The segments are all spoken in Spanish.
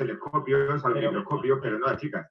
telescopios, al microscopio, pero no a las chicas.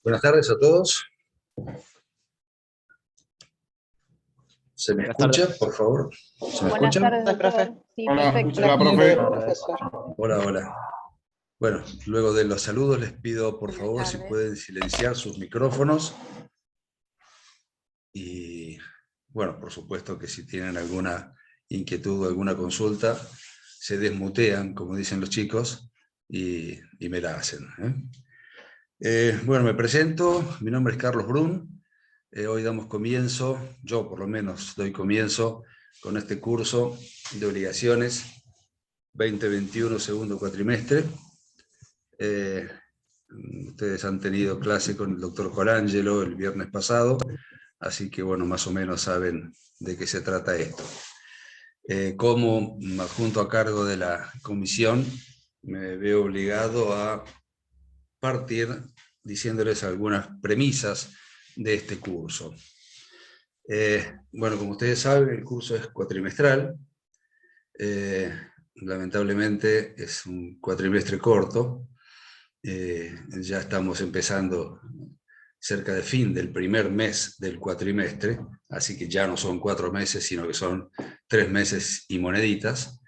Buenas tardes a todos. ¿Se me escucha, por favor? ¿Se me escucha? Buenas tardes, profe. Sí, Hola, perfecto. hola, profe. Hola, hola. Bueno, luego de los saludos les pido, por favor, si tardes. pueden silenciar sus micrófonos. Y, bueno, por supuesto que si tienen alguna inquietud o alguna consulta, se desmutean, como dicen los chicos, y me la hacen, Bueno, me presento. Mi nombre es Carlos Brun. Hoy damos comienzo, yo por lo menos doy comienzo con este curso de obligaciones 2021 segundo cuatrimestre. Ustedes han tenido clase con el doctor Colangelo el viernes pasado, así que bueno, más o menos saben de qué se trata esto. Como adjunto a cargo de la comisión, me veo obligado a partir diciéndoles algunas premisas de este curso. Bueno, como ustedes saben, el curso es cuatrimestral. Lamentablemente es un cuatrimestre corto. Ya estamos empezando cerca de fin del primer mes del cuatrimestre, así que ya no son 4 meses, sino que son 3 meses y moneditas.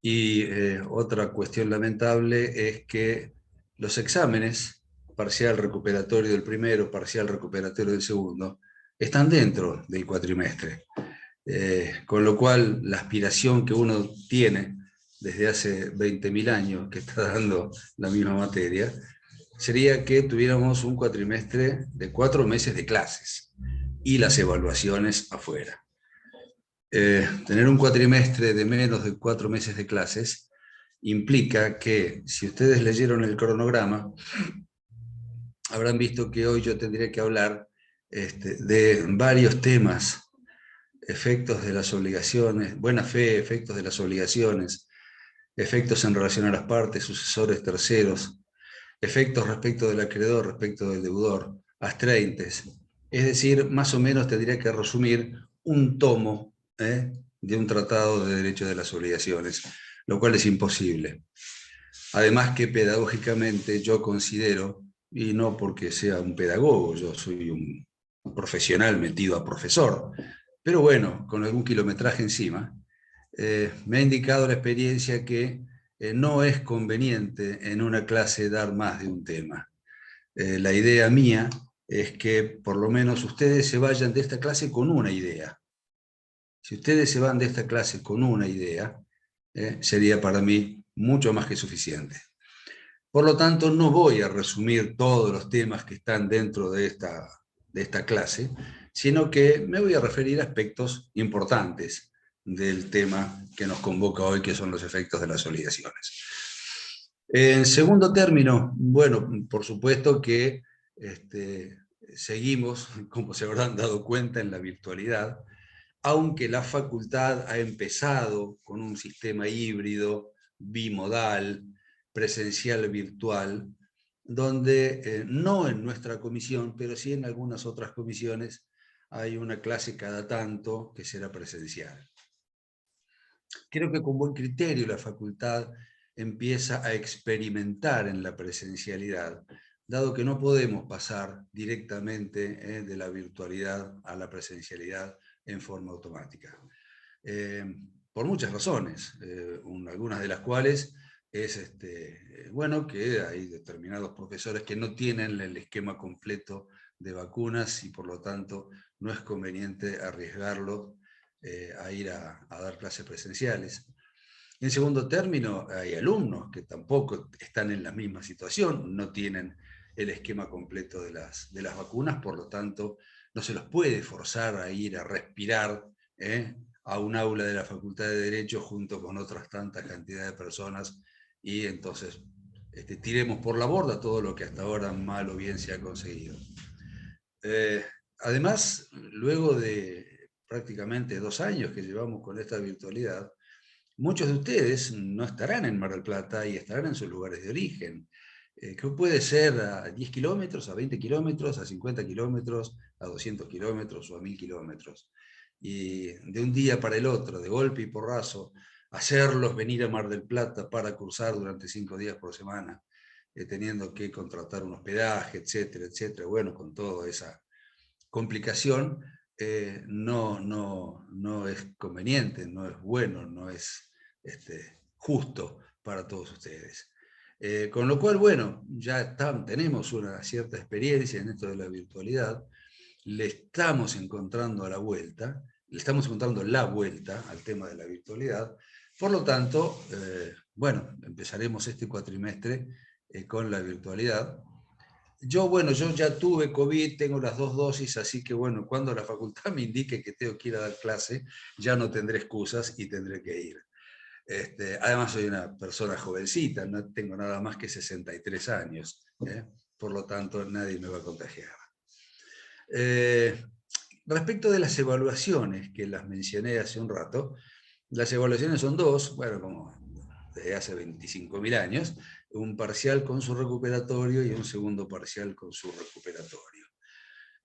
Y otra cuestión lamentable es que los exámenes, parcial recuperatorio del primero, parcial recuperatorio del segundo, están dentro del cuatrimestre. Con lo cual, la aspiración que uno tiene desde hace 20.000 años que está dando la misma materia, sería que tuviéramos un cuatrimestre de 4 meses de clases y las evaluaciones afuera. Tener un cuatrimestre de menos de 4 meses de clases implica que, si ustedes leyeron el cronograma, habrán visto que hoy yo tendría que hablar de varios temas efectos de las obligaciones, buena fe, efectos de las obligaciones, efectos en relación a las partes, sucesores, terceros, efectos respecto del acreedor, respecto del deudor, astreintes. Es decir, más o menos tendría que resumir un tomo de un tratado de derecho de las obligaciones, lo cual es imposible. Además que pedagógicamente yo considero, y no porque sea un pedagogo, yo soy un profesional metido a profesor, pero bueno, con algún kilometraje encima, me ha indicado la experiencia que no es conveniente en una clase dar más de un tema. La idea mía es que por lo menos ustedes se vayan de esta clase con una idea. Si ustedes se van de esta clase con una idea, sería para mí mucho más que suficiente. Por lo tanto, no voy a resumir todos los temas que están dentro de esta clase, sino que me voy a referir a aspectos importantes del tema que nos convoca hoy, que son los efectos de las obligaciones. En segundo término, bueno, por supuesto que seguimos, como se habrán dado cuenta, en la virtualidad, aunque la facultad ha empezado con un sistema híbrido, bimodal, presencial virtual, donde no en nuestra comisión, pero sí en algunas otras comisiones, hay una clase cada tanto que será presencial. Creo que con buen criterio la facultad empieza a experimentar en la presencialidad, dado que no podemos pasar directamente de la virtualidad a la presencialidad en forma automática. Por muchas razones, algunas de las cuales es bueno, que hay determinados profesores que no tienen el esquema completo de vacunas y por lo tanto no es conveniente arriesgarlo a ir a dar clases presenciales. En segundo término, hay alumnos que tampoco están en la misma situación, no tienen el esquema completo de las vacunas, por lo tanto no se los puede forzar a ir a respirar a un aula de la Facultad de Derecho junto con otras tantas cantidades de personas y entonces tiremos por la borda todo lo que hasta ahora mal o bien se ha conseguido. Además, luego de prácticamente 2 años que llevamos con esta virtualidad, muchos de ustedes no estarán en Mar del Plata y estarán en sus lugares de origen, que puede ser a 10 kilómetros, a 20 kilómetros, a 50 kilómetros, a 200 kilómetros o a 1000 kilómetros. Y de un día para el otro, de golpe y porrazo, hacerlos venir a Mar del Plata para cursar durante 5 días por semana, teniendo que contratar un hospedaje, etcétera, etcétera, bueno, con toda esa complicación, no es conveniente, no es bueno, no es justo para todos ustedes. Con lo cual, bueno, ya tenemos una cierta experiencia en esto de la virtualidad, le estamos encontrando la vuelta al tema de la virtualidad, por lo tanto, bueno, empezaremos este cuatrimestre con la virtualidad. Yo ya tuve COVID, tengo las 2 dosis, así que bueno, cuando la facultad me indique que tengo que ir a dar clase, ya no tendré excusas y tendré que ir. Además soy una persona jovencita, no tengo nada más que 63 años, por lo tanto nadie me va a contagiar. Respecto de las evaluaciones, que las mencioné hace un rato, las evaluaciones son 2, bueno, como desde hace 25.000 años, un parcial con su recuperatorio y un segundo parcial con su recuperatorio.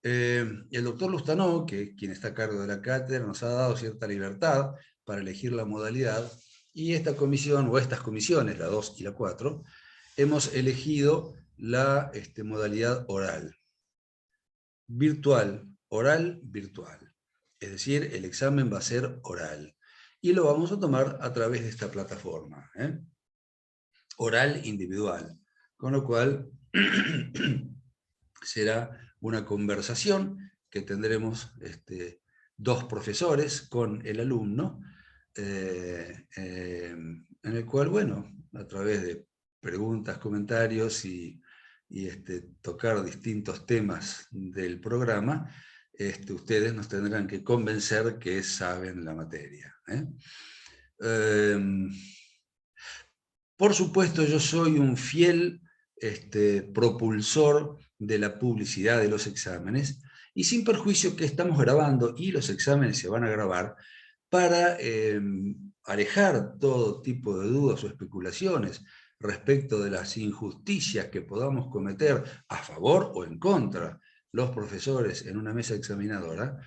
El doctor Lustanó, que es quien está a cargo de la cátedra, nos ha dado cierta libertad para elegir la modalidad, y esta comisión, o estas comisiones, la 2 y la 4, hemos elegido la modalidad oral. Virtual, oral, virtual. Es decir, el examen va a ser oral. Y lo vamos a tomar a través de esta plataforma. Oral individual. Con lo cual, será una conversación que tendremos 2 profesores con el alumno, en el cual, bueno, a través de preguntas, comentarios y tocar distintos temas del programa, ustedes nos tendrán que convencer que saben la materia. Por supuesto, yo soy un fiel propulsor de la publicidad de los exámenes y sin perjuicio que estamos grabando y los exámenes se van a grabar para alejar todo tipo de dudas o especulaciones respecto de las injusticias que podamos cometer a favor o en contra los profesores en una mesa examinadora.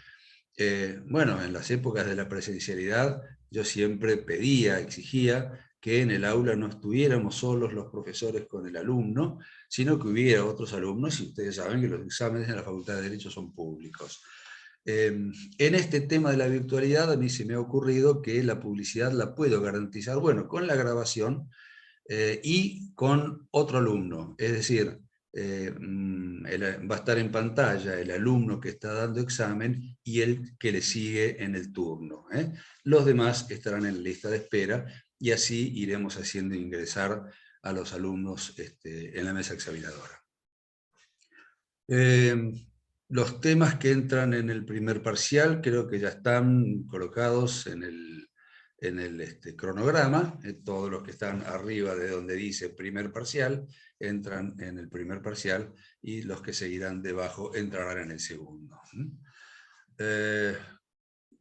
Bueno, en las épocas de la presencialidad yo siempre pedía, exigía que en el aula no estuviéramos solos los profesores con el alumno, sino que hubiera otros alumnos, y ustedes saben que los exámenes en la Facultad de Derecho son públicos. En este tema de la virtualidad a mí se me ha ocurrido que la publicidad la puedo garantizar, bueno, con la grabación y con otro alumno, es decir, va a estar en pantalla el alumno que está dando examen y el que le sigue en el turno. Los demás estarán en la lista de espera y así iremos haciendo ingresar a los alumnos en la mesa examinadora. Los temas que entran en el primer parcial creo que ya están colocados en el cronograma. Todos los que están arriba de donde dice primer parcial entran en el primer parcial y los que seguirán debajo entrarán en el segundo.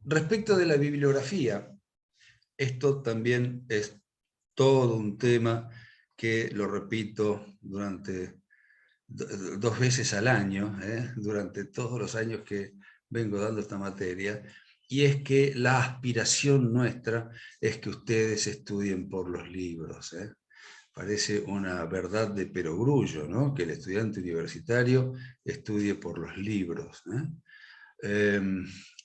Respecto de la bibliografía, esto también es todo un tema que lo repito durante 2 veces al año, durante todos los años que vengo dando esta materia, y es que la aspiración nuestra es que ustedes estudien por los libros. Parece una verdad de perogrullo, ¿no? Que el estudiante universitario estudie por los libros.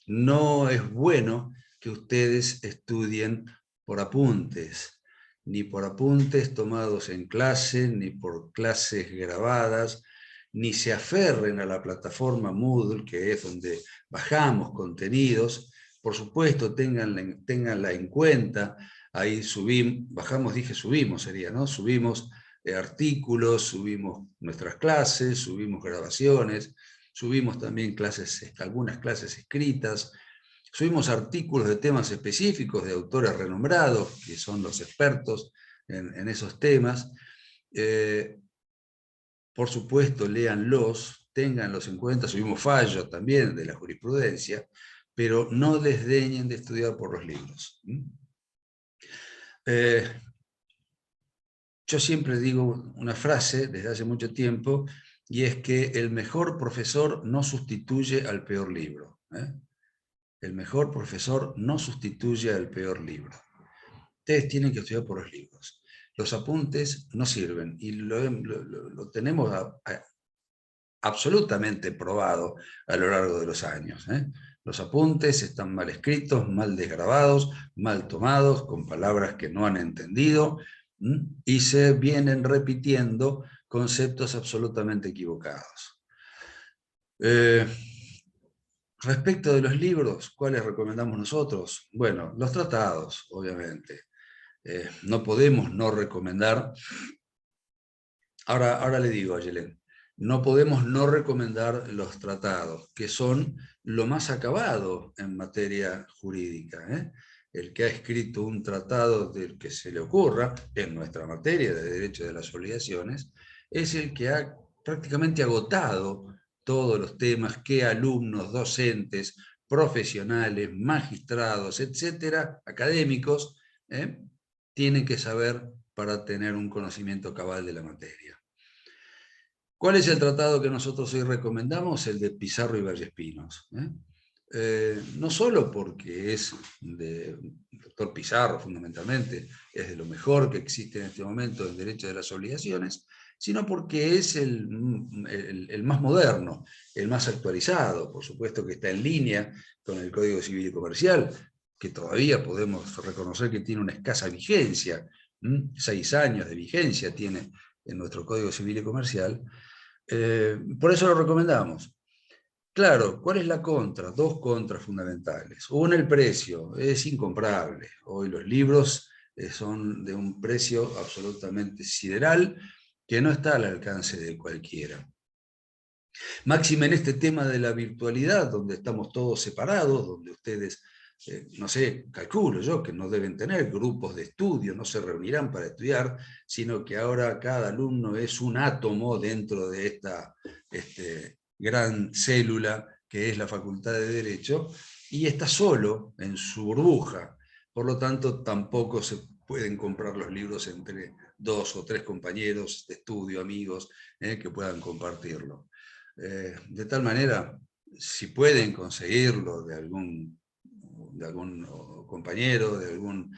No es bueno que ustedes estudien por apuntes, ni por apuntes tomados en clase, ni por clases grabadas, ni se aferren a la plataforma Moodle, que es donde bajamos contenidos. Por supuesto, ténganla en cuenta. Ahí subimos sería, ¿no? Subimos artículos, subimos nuestras clases, subimos grabaciones, subimos también algunas clases escritas, subimos artículos de temas específicos de autores renombrados, que son los expertos en esos temas. Por supuesto, léanlos, ténganlos en cuenta, subimos fallos también de la jurisprudencia, pero no desdeñen de estudiar por los libros. Yo siempre digo una frase desde hace mucho tiempo, y es que el mejor profesor no sustituye al peor libro. El mejor profesor no sustituye al peor libro. Ustedes tienen que estudiar por los libros. Los apuntes no sirven, y lo tenemos absolutamente probado a lo largo de los años. Los apuntes están mal escritos, mal desgrabados, mal tomados, con palabras que no han entendido, y se vienen repitiendo conceptos absolutamente equivocados. Respecto de los libros, ¿cuáles recomendamos nosotros? Bueno, los tratados, obviamente. No podemos no recomendar, ahora le digo a Yelén, no podemos no recomendar los tratados, que son lo más acabado en materia jurídica. El que ha escrito un tratado del que se le ocurra, en nuestra materia de derecho de las obligaciones, es el que ha prácticamente agotado todos los temas que alumnos, docentes, profesionales, magistrados, etcétera, académicos, tienen que saber para tener un conocimiento cabal de la materia. ¿Cuál es el tratado que nosotros hoy recomendamos? El de Pizarro y Vallespinos. No solo porque es del doctor Pizarro, fundamentalmente, es de lo mejor que existe en este momento en derecho de las obligaciones, sino porque es el más moderno, el más actualizado. Por supuesto que está en línea con el Código Civil y Comercial, que todavía podemos reconocer que tiene una escasa vigencia, 6 años de vigencia tiene en nuestro Código Civil y Comercial. Por eso lo recomendamos. Claro, ¿cuál es la contra? 2 contras fundamentales. Una, el precio, es incomparable. Hoy los libros son de un precio absolutamente sideral que no está al alcance de cualquiera. Máxime en este tema de la virtualidad, donde estamos todos separados, donde ustedes, no sé, calculo yo que no deben tener grupos de estudio, no se reunirán para estudiar, sino que ahora cada alumno es un átomo dentro de esta gran célula que es la Facultad de Derecho, y está solo en su burbuja. Por lo tanto, tampoco se pueden comprar los libros entre 2 o 3 compañeros de estudio, amigos, que puedan compartirlo. De tal manera, si pueden conseguirlo de algún compañero, de algún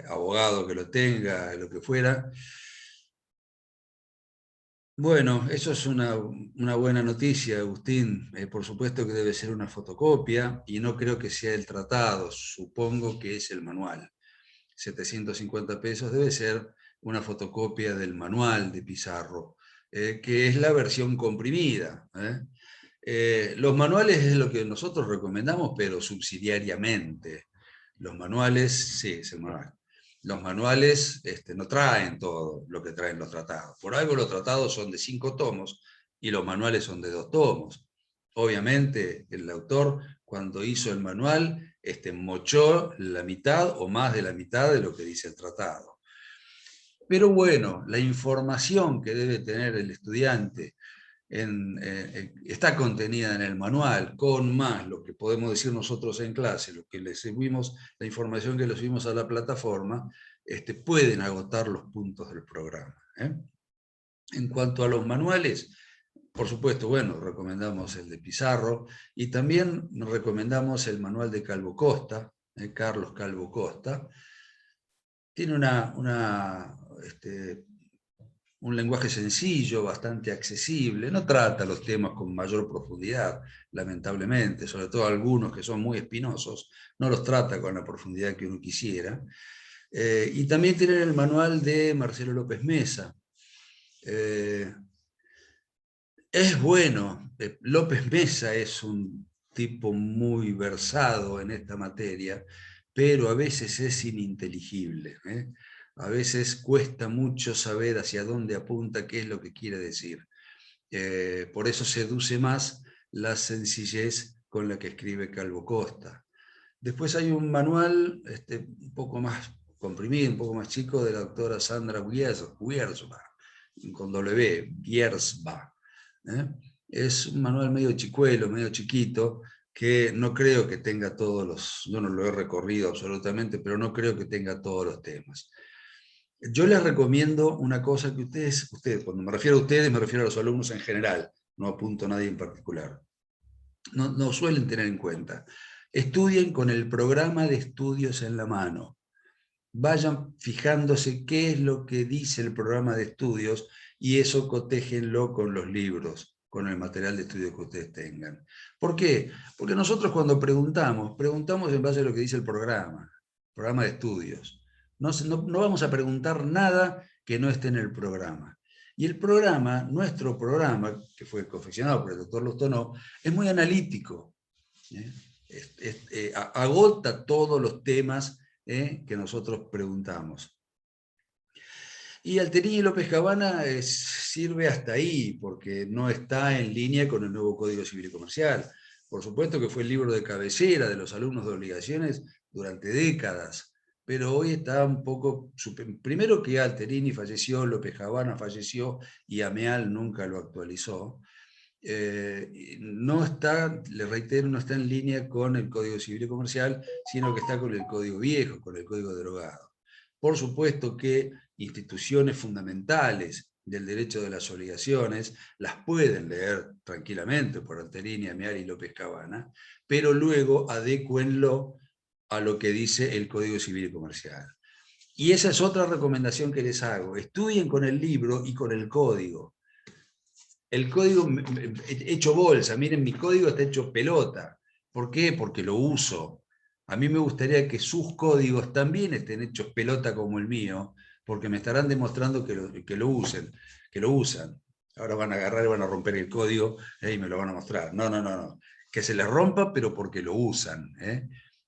abogado que lo tenga, lo que fuera. Bueno, eso es una buena noticia, Agustín. Por supuesto que debe ser una fotocopia, y no creo que sea el tratado, supongo que es el manual. 750 pesos debe ser una fotocopia del manual de Pizarro, que es la versión comprimida. Los manuales es lo que nosotros recomendamos, pero subsidiariamente. Los manuales, sí, es el manual. Los manuales no traen todo lo que traen los tratados. Por algo los tratados son de 5 tomos y los manuales son de 2 tomos. Obviamente el autor, cuando hizo el manual, mochó la mitad o más de la mitad de lo que dice el tratado. Pero bueno, la información que debe tener el estudiante está contenida en el manual, con más lo que podemos decir nosotros en clase, lo que le subimos, la información que le subimos a la plataforma, pueden agotar los puntos del programa. En cuanto a los manuales, por supuesto, bueno, recomendamos el de Pizarro, y también recomendamos el manual de Calvo Costa, Carlos Calvo Costa. Tiene un lenguaje sencillo, bastante accesible, no trata los temas con mayor profundidad, lamentablemente, sobre todo algunos que son muy espinosos, no los trata con la profundidad que uno quisiera. Y también tienen el manual de Marcelo López Mesa. Es bueno, López Mesa es un tipo muy versado en esta materia, pero a veces es ininteligible. A veces cuesta mucho saber hacia dónde apunta, qué es lo que quiere decir. Por eso seduce más la sencillez con la que escribe Calvo Costa. Después hay un manual un poco más comprimido, un poco más chico, de la doctora Sandra Wiersba, con W, Wiersba. Es un manual medio chicuelo, medio chiquito, que no creo que tenga todos los, yo no lo he recorrido absolutamente, pero no creo que tenga todos los temas. Yo les recomiendo una cosa que ustedes, cuando me refiero a ustedes, me refiero a los alumnos en general, no apunto a nadie en particular, no suelen tener en cuenta. Estudien con el programa de estudios en la mano. Vayan fijándose qué es lo que dice el programa de estudios, y eso cotéjenlo con los libros, con el material de estudio que ustedes tengan. ¿Por qué? Porque nosotros cuando preguntamos en base a lo que dice el programa de estudios. No vamos a preguntar nada que no esté en el programa. Y el programa, nuestro programa, que fue confeccionado por el doctor Lostonó, es muy analítico. Agota todos los temas que nosotros preguntamos. Y Alterini y López Cabana sirve hasta ahí, porque no está en línea con el nuevo Código Civil y Comercial. Por supuesto que fue el libro de cabecera de los alumnos de obligaciones durante décadas, pero hoy está un poco... Primero que Alterini falleció, López Cabana falleció, y Ameal nunca lo actualizó. No está, le reitero, no está en línea con el Código Civil y Comercial, sino que está con el Código Viejo, con el Código Derogado. Por supuesto que instituciones fundamentales del derecho de las obligaciones las pueden leer tranquilamente por Alterini, Ameal y López Cabana, pero luego adécuenlo a lo que dice el Código Civil y Comercial. Y esa es otra recomendación que les hago: estudien con el libro y con el código. El código hecho bolsa, miren, mi código está hecho pelota. ¿Por qué? Porque lo uso. A mí me gustaría que sus códigos también estén hechos pelota como el mío, porque me estarán demostrando que lo usan. Ahora van a agarrar y van a romper el código y me lo van a mostrar. No. Que se les rompa, pero porque lo usan.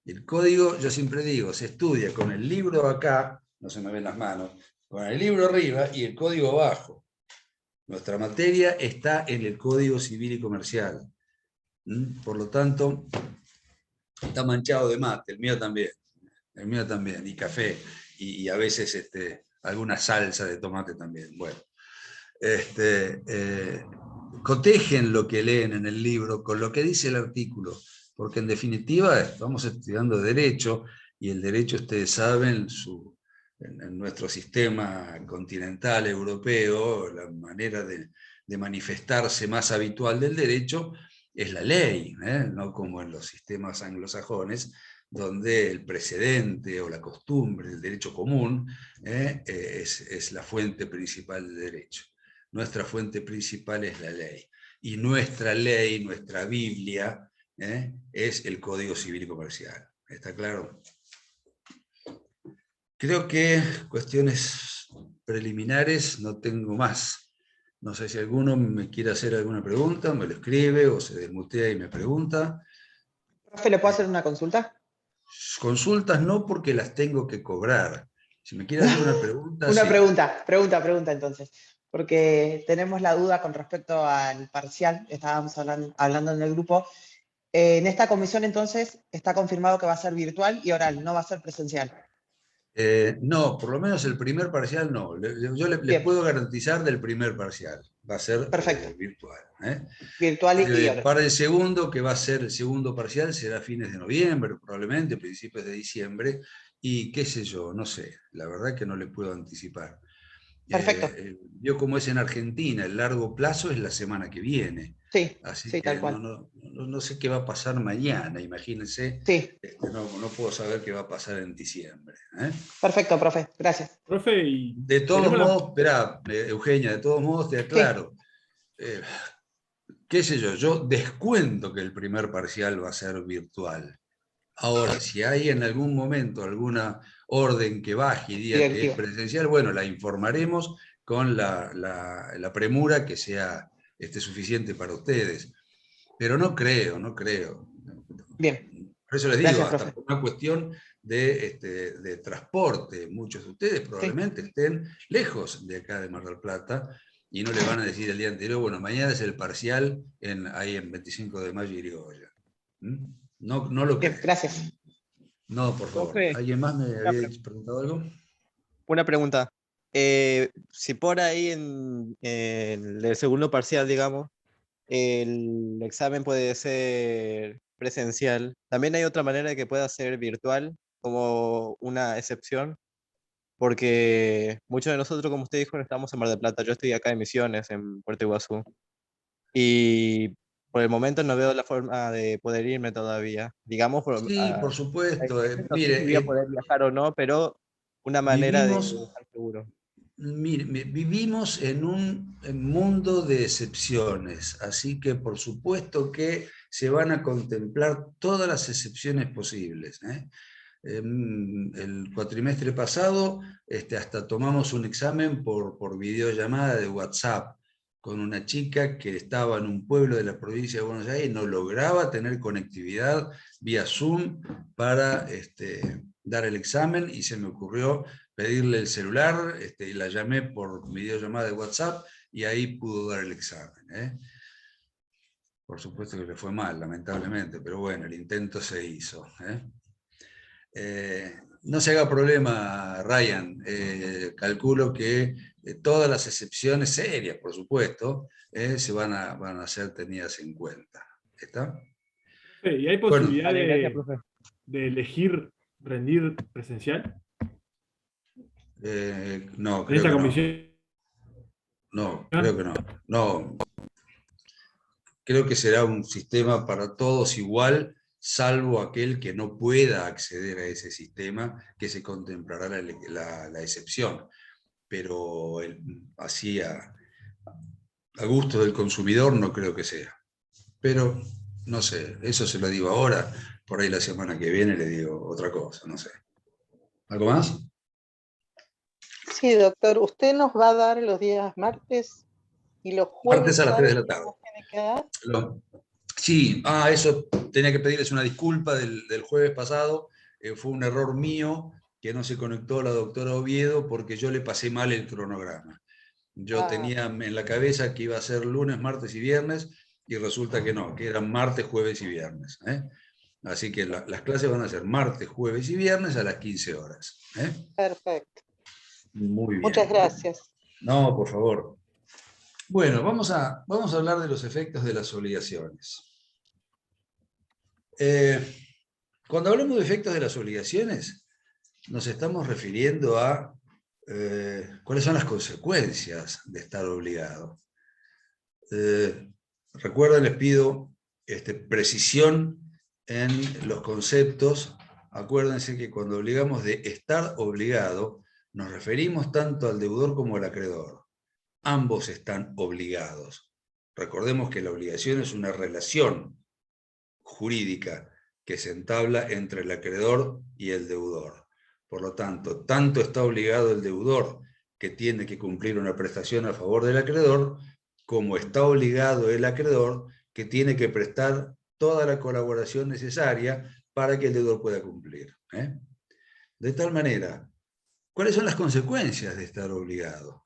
El código, yo siempre digo, se estudia con el libro acá, no se me ven las manos, con el libro arriba y el código abajo. Nuestra materia está en el Código Civil y Comercial. Por lo tanto, está manchado de mate, el mío también, y café, y a veces alguna salsa de tomate también. Bueno, cotejen lo que leen en el libro con lo que dice el artículo, porque en definitiva estamos estudiando derecho, y el derecho, ustedes saben, en nuestro sistema continental europeo, la manera de manifestarse más habitual del derecho es la ley, no como en los sistemas anglosajones, donde el precedente o la costumbre, el derecho común, es la fuente principal del derecho. Nuestra fuente principal es la ley. Y nuestra ley, nuestra Biblia, es el Código Civil y Comercial. ¿Está claro? Creo que cuestiones preliminares no tengo más. No sé si alguno me quiere hacer alguna pregunta, me lo escribe o se desmutea y me pregunta. Profe, ¿le puedo hacer una consulta? Consultas no, porque las tengo que cobrar. Si me quiere hacer una pregunta, Una sí. pregunta entonces, porque tenemos la duda con respecto al parcial, estábamos hablando en el grupo. En esta comisión entonces está confirmado que va a ser virtual y oral, no va a ser presencial. No, por lo menos el primer parcial no. Yo les Bien, puedo garantizar del primer parcial. Va a ser perfecto. virtual. Virtual y oral. Para el segundo, que va a ser el segundo parcial, será fines de noviembre, probablemente, principios de diciembre, y qué sé yo, no sé. La verdad que no le puedo anticipar. Perfecto. Yo, como es en Argentina, el largo plazo es la semana que viene. Sí, Así sí, que tal cual. no sé qué va a pasar mañana, imagínense. Sí, No puedo saber qué va a pasar en diciembre. perfecto, profe. Gracias. Profe, y De todos tenemos la... modos, espera, Eugenia, de todos modos te Sí, aclaro. Qué sé yo descuento que el primer parcial va a ser virtual. Ahora, si hay en algún momento alguna orden que baje y diga que es directivo. presencial, bueno, la informaremos con la premura que sea suficiente para ustedes. Pero no creo. Bien, Por eso les digo, gracias, hasta profe. por una cuestión de transporte. Muchos de ustedes Sí, probablemente estén lejos de acá de Mar del Plata y no le van a decir el día anterior, bueno, mañana es el parcial ahí en 25 de mayo y Irigoyen. No lo bien, creo. gracias. No, por favor. Profe, ¿Alguien más me una, había preguntado algo? una pregunta. Si por ahí en el segundo parcial, digamos, el examen puede ser presencial, ¿también hay otra manera de que pueda ser virtual como una excepción? Porque muchos de nosotros, como usted dijo, no estamos en Mar del Plata. Yo estoy acá en Misiones, en Puerto Iguazú. Y por el momento no veo la forma de poder irme todavía. Digamos, Sí, por supuesto. no sé si voy a Mire, poder viajar o no, pero una manera de vivimos estar seguro. Mire, vivimos en un mundo de excepciones, así que por supuesto que se van a contemplar todas las excepciones posibles. El cuatrimestre pasado hasta tomamos un examen por videollamada de WhatsApp con una chica que estaba en un pueblo de la provincia de Buenos Aires y no lograba tener conectividad vía Zoom para dar el examen, y se me ocurrió pedirle el celular, y la llamé por videollamada de WhatsApp y ahí pudo dar el examen. Por supuesto que le fue mal, lamentablemente, pero bueno, el intento se hizo. No se haga problema, Ryan. Calculo que todas las excepciones serias, por supuesto, se van a ser tenidas en cuenta. ¿Está? Profe, ¿y hay Bueno, posibilidad Vale, gracias, profe. de elegir rendir presencial no, en creo esta que no. comisión? No, creo que no. No, creo que será un sistema para todos igual, salvo aquel que no pueda acceder a ese sistema, que se contemplará la excepción. Pero así a gusto del consumidor no creo que sea. Pero no sé, eso se lo digo ahora, por ahí la semana que viene le digo otra cosa, no sé. ¿Algo más? Sí, doctor, usted nos va a dar los días martes y los Martes jueves, a las 3 ¿sabe de la qué tarde. nos tiene que dar? Sí, eso tenía que pedirles una disculpa del jueves pasado. Fue un error mío que no se conectó la doctora Oviedo porque yo le pasé mal el cronograma. Yo tenía en la cabeza que iba a ser lunes, martes y viernes, y resulta que no, que eran martes, jueves y viernes. Así que las clases van a ser martes, jueves y viernes a las 15 horas. Perfecto. Muy Muchas bien. gracias. No, por favor. Bueno, vamos a hablar de los efectos de las obligaciones. Cuando hablamos de efectos de las obligaciones, nos estamos refiriendo a cuáles son las consecuencias de estar obligado. Recuerden, les pido precisión en los conceptos. Acuérdense que cuando obligamos de estar obligado, nos referimos tanto al deudor como al acreedor. Ambos están obligados. Recordemos que la obligación es una relación jurídica que se entabla entre el acreedor y el deudor. Por lo tanto, tanto está obligado el deudor, que tiene que cumplir una prestación a favor del acreedor, como está obligado el acreedor, que tiene que prestar toda la colaboración necesaria para que el deudor pueda cumplir. De tal manera, ¿cuáles son las consecuencias de estar obligado?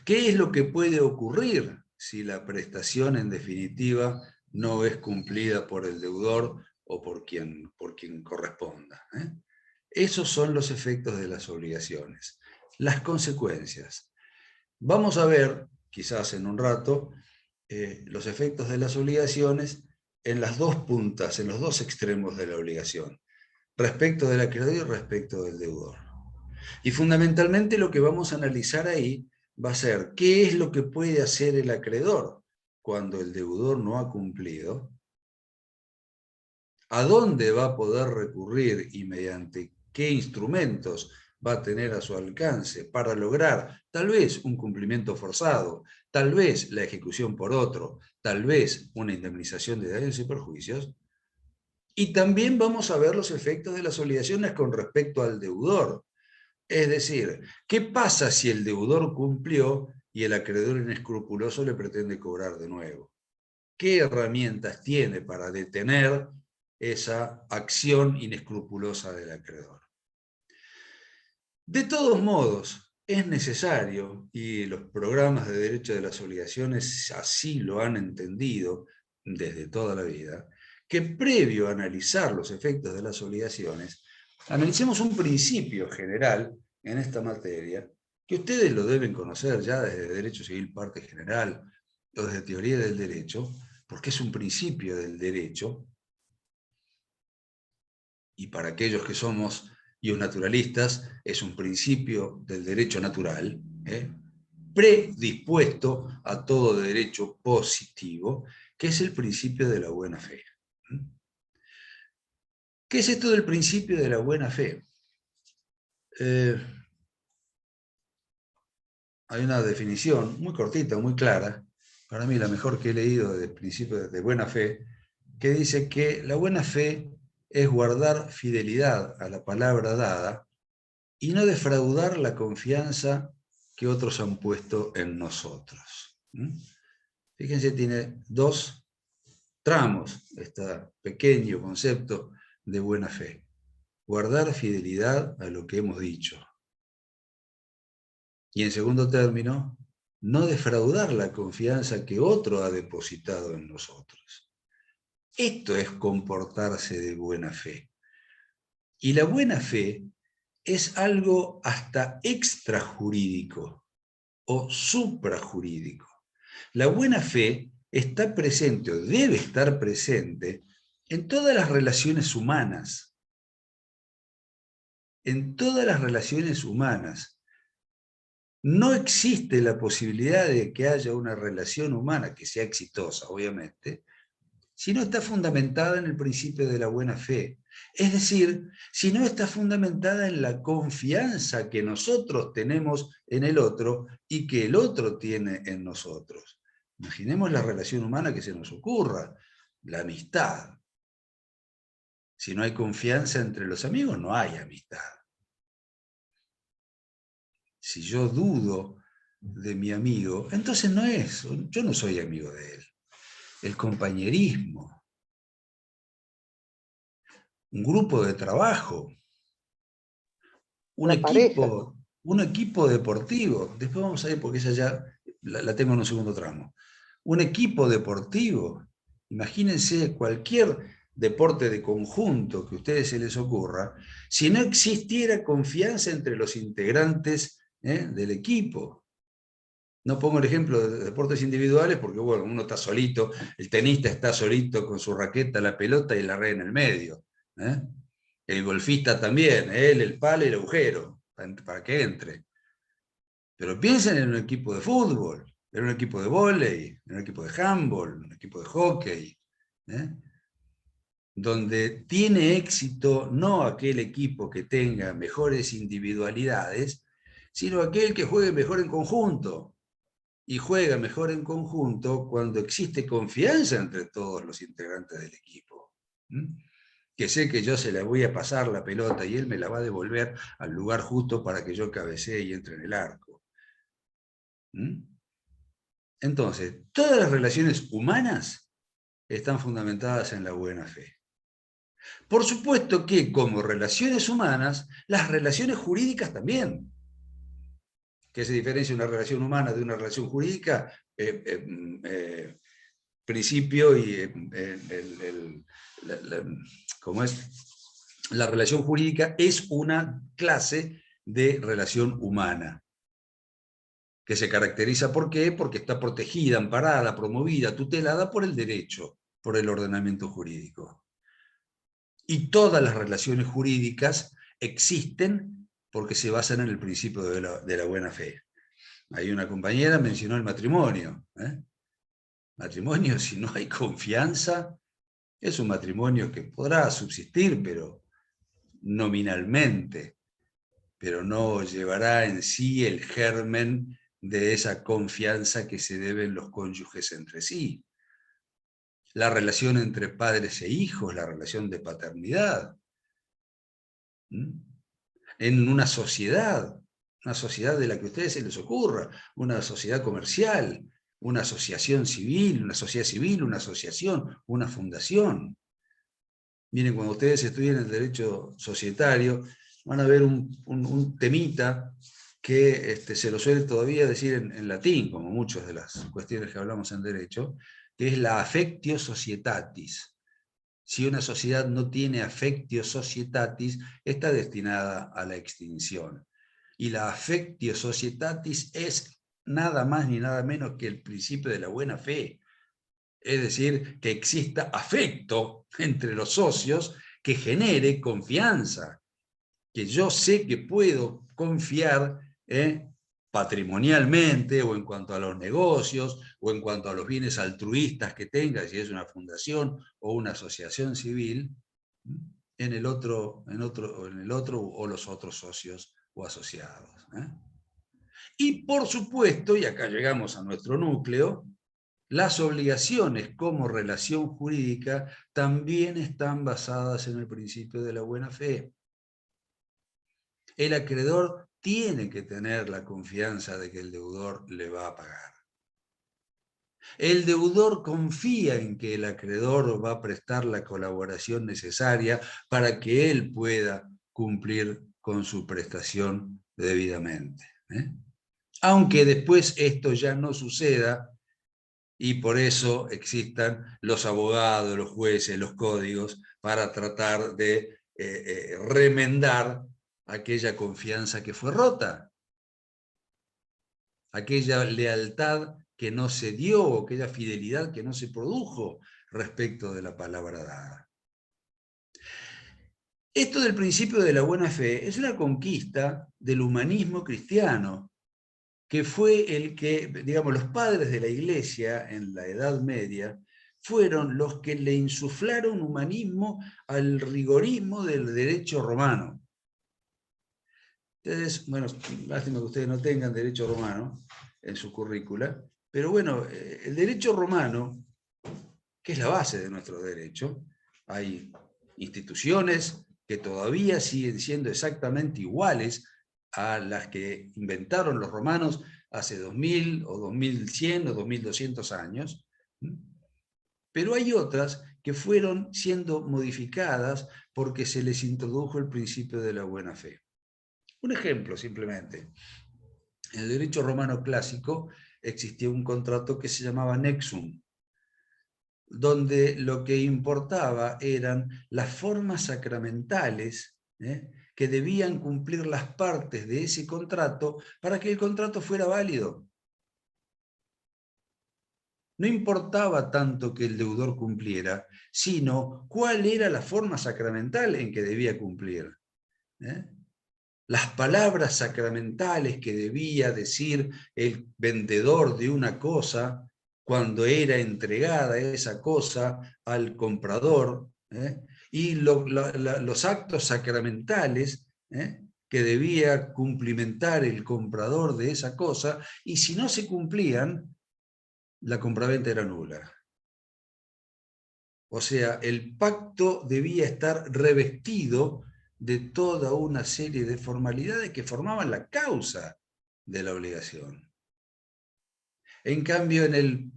¿Qué es lo que puede ocurrir si la prestación en definitiva no es cumplida por el deudor o por quien corresponda? Esos son los efectos de las obligaciones. Las consecuencias. Vamos a ver, quizás en un rato, los efectos de las obligaciones en las dos puntas, en los dos extremos de la obligación, respecto del acreedor y respecto del deudor. Y fundamentalmente lo que vamos a analizar ahí va a ser qué es lo que puede hacer el acreedor cuando el deudor no ha cumplido, a dónde va a poder recurrir y mediante qué instrumentos va a tener a su alcance para lograr tal vez un cumplimiento forzado, tal vez la ejecución por otro, tal vez una indemnización de daños y perjuicios. Y también vamos a ver los efectos de las obligaciones con respecto al deudor. Es decir, ¿qué pasa si el deudor cumplió y el acreedor inescrupuloso le pretende cobrar de nuevo? ¿Qué herramientas tiene para detener esa acción inescrupulosa del acreedor? De todos modos, es necesario, y los programas de derecho de las obligaciones así lo han entendido desde toda la vida, que previo a analizar los efectos de las obligaciones, analicemos un principio general en esta materia, que ustedes lo deben conocer ya desde Derecho Civil Parte General o desde Teoría del Derecho, porque es un principio del derecho, y para aquellos que somos naturalistas, es un principio del derecho natural, predispuesto a todo derecho positivo, que es el principio de la buena fe. ¿Qué es esto del principio de la buena fe? Hay una definición muy cortita, muy clara, para mí la mejor que he leído del principio de buena fe, que dice que la buena fe es guardar fidelidad a la palabra dada y no defraudar la confianza que otros han puesto en nosotros. Fíjense, tiene dos tramos este pequeño concepto de buena fe. Guardar fidelidad a lo que hemos dicho. Y en segundo término, no defraudar la confianza que otro ha depositado en nosotros. Esto es comportarse de buena fe. Y la buena fe es algo hasta extrajurídico o suprajurídico. La buena fe está presente o debe estar presente en todas las relaciones humanas. En todas las relaciones humanas. No existe la posibilidad de que haya una relación humana que sea exitosa, obviamente, si no está fundamentada en el principio de la buena fe. Es decir, si no está fundamentada en la confianza que nosotros tenemos en el otro y que el otro tiene en nosotros. Imaginemos la relación humana que se nos ocurra, la amistad. Si no hay confianza entre los amigos, no hay amistad. Si yo dudo de mi amigo, entonces yo no soy amigo de él. El compañerismo, un grupo de trabajo, un equipo deportivo, después vamos a ver porque esa ya la tengo en un segundo tramo. Un equipo deportivo, imagínense cualquier deporte de conjunto que a ustedes se les ocurra, si no existiera confianza entre los integrantes del equipo. No pongo el ejemplo de deportes individuales porque, bueno, uno está solito, el tenista está solito con su raqueta, la pelota y la red en el medio. ¿Eh? El golfista también, él, el palo y el agujero, para que entre. Pero piensen en un equipo de fútbol, en un equipo de vóley, en un equipo de handball, en un equipo de hockey, donde tiene éxito no aquel equipo que tenga mejores individualidades, sino aquel que juegue mejor en conjunto. Y juega mejor en conjunto cuando existe confianza entre todos los integrantes del equipo. Que sé que yo se la voy a pasar la pelota y él me la va a devolver al lugar justo para que yo cabecee y entre en el arco. Entonces, todas las relaciones humanas están fundamentadas en la buena fe. Por supuesto que como relaciones humanas, las relaciones jurídicas también. ¿Qué se diferencia una relación humana de una relación jurídica? Principio y ¿cómo es? La relación jurídica es una clase de relación humana, que se caracteriza ¿por qué? Porque está protegida, amparada, promovida, tutelada por el derecho, por el ordenamiento jurídico. Y todas las relaciones jurídicas existen porque se basan en el principio de la buena fe. Ahí una compañera mencionó el matrimonio. Matrimonio, si no hay confianza, es un matrimonio que podrá subsistir, pero nominalmente, pero no llevará en sí el germen de esa confianza que se deben los cónyuges entre sí. La relación entre padres e hijos, la relación de paternidad. En una sociedad de la que a ustedes se les ocurra, una sociedad comercial, una asociación civil, una sociedad civil, una asociación, una fundación. Miren, cuando ustedes estudian el derecho societario, van a ver un temita que se lo suele todavía decir en latín, como muchas de las cuestiones que hablamos en derecho, que es la affectio societatis. Si una sociedad no tiene affectio societatis, está destinada a la extinción. Y la affectio societatis es nada más ni nada menos que el principio de la buena fe. Es decir, que exista afecto entre los socios que genere confianza, que yo sé que puedo confiar patrimonialmente o en cuanto a los negocios o en cuanto a los bienes altruistas que tenga, si es una fundación o una asociación civil, en el otro o los otros socios o asociados. Y por supuesto, y acá llegamos a nuestro núcleo, las obligaciones como relación jurídica también están basadas en el principio de la buena fe. El acreedor tiene que tener la confianza de que el deudor le va a pagar. El deudor confía en que el acreedor va a prestar la colaboración necesaria para que él pueda cumplir con su prestación debidamente. Aunque después esto ya no suceda, y por eso existan los abogados, los jueces, los códigos, para tratar de remendar aquella confianza que fue rota, aquella lealtad que no se dio, o aquella fidelidad que no se produjo respecto de la palabra dada. Esto del principio de la buena fe es una conquista del humanismo cristiano, que fue el que, digamos, los padres de la Iglesia en la Edad Media fueron los que le insuflaron humanismo al rigorismo del derecho romano. Entonces, bueno, lástima que ustedes no tengan derecho romano en su currícula, pero bueno, el derecho romano, que es la base de nuestro derecho, hay instituciones que todavía siguen siendo exactamente iguales a las que inventaron los romanos hace 2000 o 2100 o 2200 años, pero hay otras que fueron siendo modificadas porque se les introdujo el principio de la buena fe. Un ejemplo simplemente. En el derecho romano clásico existía un contrato que se llamaba nexum, donde lo que importaba eran las formas sacramentales que debían cumplir las partes de ese contrato para que el contrato fuera válido. no importaba tanto que el deudor cumpliera, sino cuál era la forma sacramental en que debía cumplir. Las palabras sacramentales que debía decir el vendedor de una cosa cuando era entregada esa cosa al comprador, y los actos sacramentales que debía cumplimentar el comprador de esa cosa, y si no se cumplían, la compraventa era nula. O sea, el pacto debía estar revestido de toda una serie de formalidades que formaban la causa de la obligación. En cambio, en el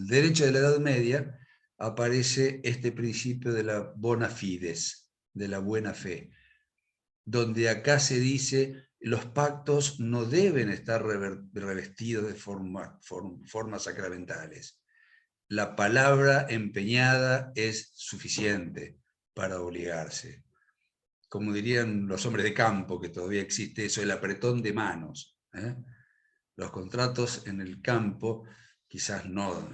derecho de la Edad Media aparece este principio de la bona fides, de la buena fe, donde acá se dice los pactos no deben estar revestidos de formas sacramentales. La palabra empeñada es suficiente para obligarse. Como dirían los hombres de campo, que todavía existe eso, el apretón de manos. Los contratos en el campo, quizás no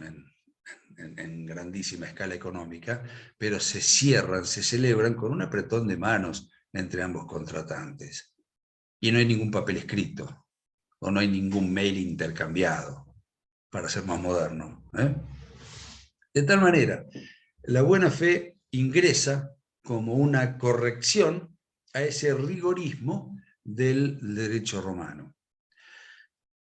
en grandísima escala económica, pero se cierran, se celebran con un apretón de manos entre ambos contratantes. Y no hay ningún papel escrito, o no hay ningún mail intercambiado, para ser más moderno. De tal manera, la buena fe ingresa como una corrección a ese rigorismo del derecho romano.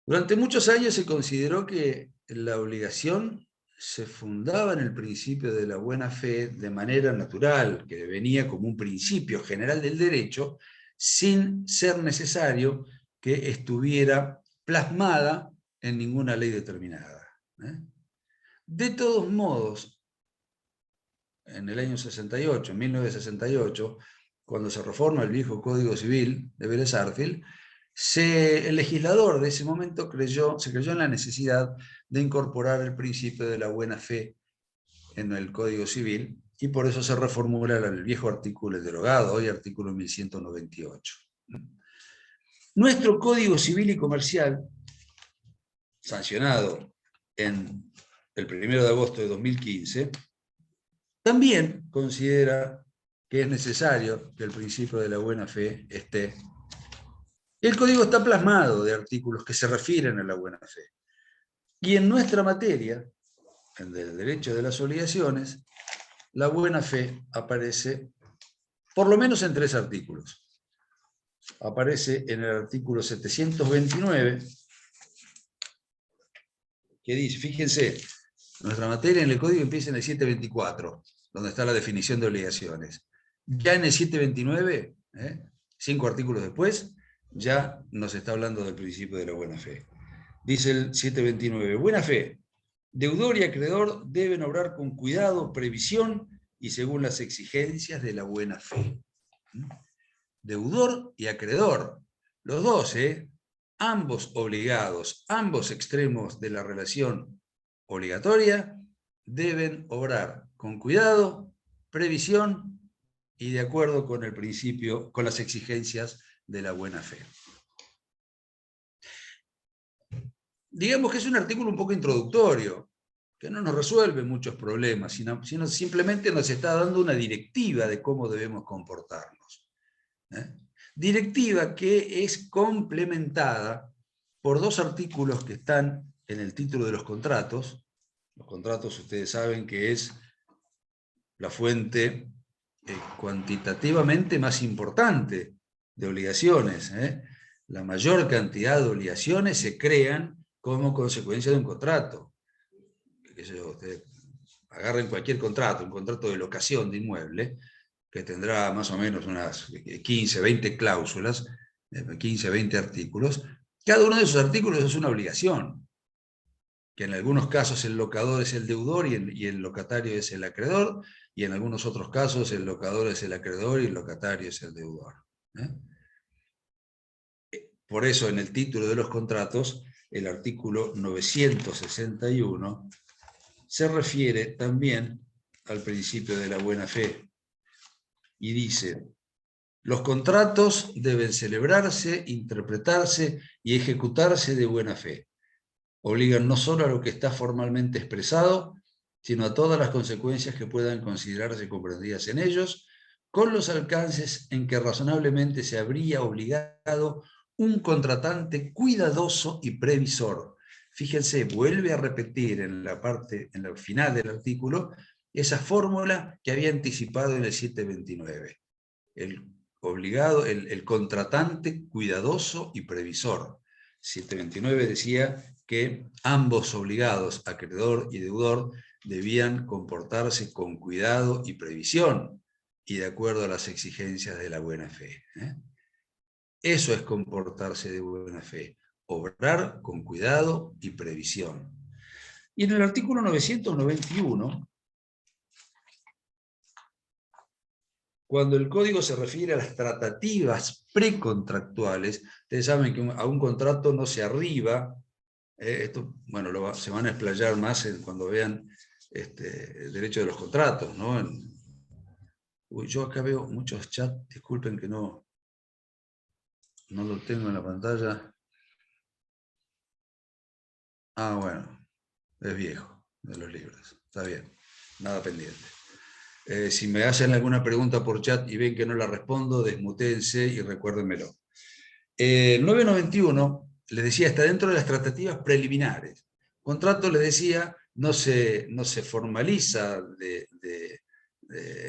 Durante muchos años se consideró que la obligación se fundaba en el principio de la buena fe de manera natural, que venía como un principio general del derecho, sin ser necesario que estuviera plasmada en ninguna ley determinada. De todos modos, en el año 68, en 1968, cuando se reforma el viejo Código Civil de Vélez Sarsfield, el legislador de ese momento se creyó en la necesidad de incorporar el principio de la buena fe en el Código Civil, y por eso se reformula el viejo artículo, el derogado, hoy artículo 1198. Nuestro Código Civil y Comercial, sancionado en el 1 de agosto de 2015, también considera que es necesario que el principio de la buena fe esté. El código está plasmado de artículos que se refieren a la buena fe. Y en nuestra materia, en el derecho de las obligaciones, la buena fe aparece por lo menos en 3 artículos. Aparece en el artículo 729, que dice, fíjense, nuestra materia en el código empieza en el 724, donde está la definición de obligaciones. Ya en el 729, 5 artículos después, ya nos está hablando del principio de la buena fe. Dice el 729, buena fe, deudor y acreedor deben obrar con cuidado, previsión y según las exigencias de la buena fe. Deudor y acreedor, los dos, ambos obligados, ambos extremos de la relación obligatoria, deben obrar con cuidado, previsión y de acuerdo con el principio, con las exigencias de la buena fe. Digamos que es un artículo un poco introductorio, que no nos resuelve muchos problemas, sino simplemente nos está dando una directiva de cómo debemos comportarnos. Directiva que es complementada por 2 artículos que están en el título de los contratos. Los contratos, ustedes saben que es la fuente cuantitativamente más importante de obligaciones. La mayor cantidad de obligaciones se crean como consecuencia de un contrato. Ustedes agarren cualquier contrato, un contrato de locación de inmueble, que tendrá más o menos unas 15, 20 cláusulas, 15, 20 artículos. Cada uno de esos artículos es una obligación, que en algunos casos el locador es el deudor y el locatario es el acreedor, y en algunos otros casos el locador es el acreedor y el locatario es el deudor. Por eso en el título de los contratos, el artículo 961 se refiere también al principio de la buena fe. Y dice, los contratos deben celebrarse, interpretarse y ejecutarse de buena fe, Obligan no solo a lo que está formalmente expresado, sino a todas las consecuencias que puedan considerarse comprendidas en ellos, con los alcances en que razonablemente se habría obligado un contratante cuidadoso y previsor. Fíjense, vuelve a repetir en la final del artículo, esa fórmula que había anticipado en el 729. El contratante cuidadoso y previsor. 729 decía que ambos obligados, acreedor y deudor, debían comportarse con cuidado y previsión, y de acuerdo a las exigencias de la buena fe. Eso es comportarse de buena fe, obrar con cuidado y previsión. Y en el artículo 991, cuando el código se refiere a las tratativas precontractuales, ustedes saben que a un contrato no se arriba, esto, bueno, se van a explayar más cuando vean el derecho de los contratos, ¿no? Uy, yo acá veo muchos chats, disculpen que no lo tengo en la pantalla. Ah, bueno, es viejo, de los libros, está bien, nada pendiente. Si me hacen alguna pregunta por chat y ven que no la respondo, desmutéense y recuérdenmelo. 991, les decía, está dentro de las tratativas preliminares. Contrato, les decía, no se formaliza de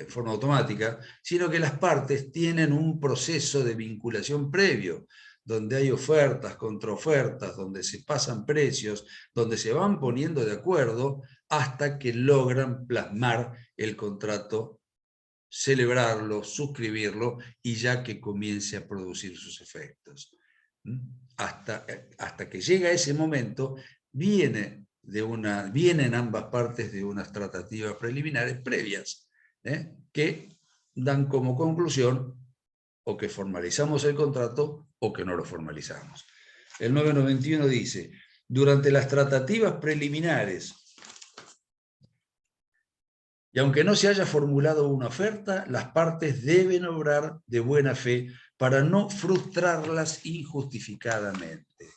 forma automática, sino que las partes tienen un proceso de vinculación previo, donde hay ofertas, contraofertas, donde se pasan precios, donde se van poniendo de acuerdo hasta que logran plasmar el contrato, celebrarlo, suscribirlo y ya que comience a producir sus efectos. Hasta que llega ese momento, vienen ambas partes de unas tratativas preliminares previas, que dan como conclusión o que formalizamos el contrato o que no lo formalizamos. El 991 dice, durante las tratativas preliminares, y aunque no se haya formulado una oferta, las partes deben obrar de buena fe para no frustrarlas injustificadamente.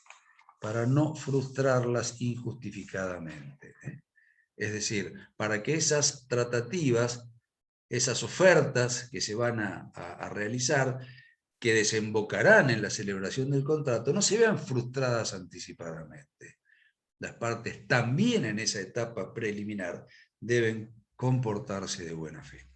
Para no frustrarlas injustificadamente. Es decir, para que esas tratativas, esas ofertas que se van a realizar, que desembocarán en la celebración del contrato, no se vean frustradas anticipadamente. Las partes también en esa etapa preliminar deben comportarse de buena fe.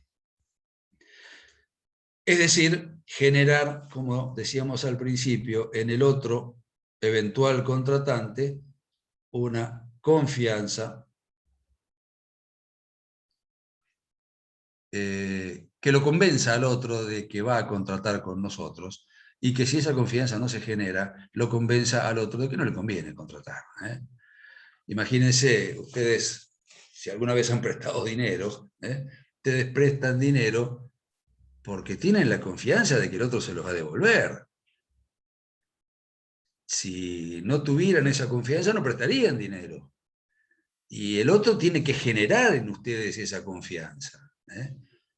Es decir, generar, como decíamos al principio, en el otro eventual contratante una confianza que lo convenza al otro de que va a contratar con nosotros, y que si esa confianza no se genera, lo convenza al otro de que no le conviene contratar. Imagínense, ustedes, si alguna vez han prestado dinero, ustedes prestan dinero porque tienen la confianza de que el otro se los va a devolver. Si no tuvieran esa confianza, no prestarían dinero. Y el otro tiene que generar en ustedes esa confianza.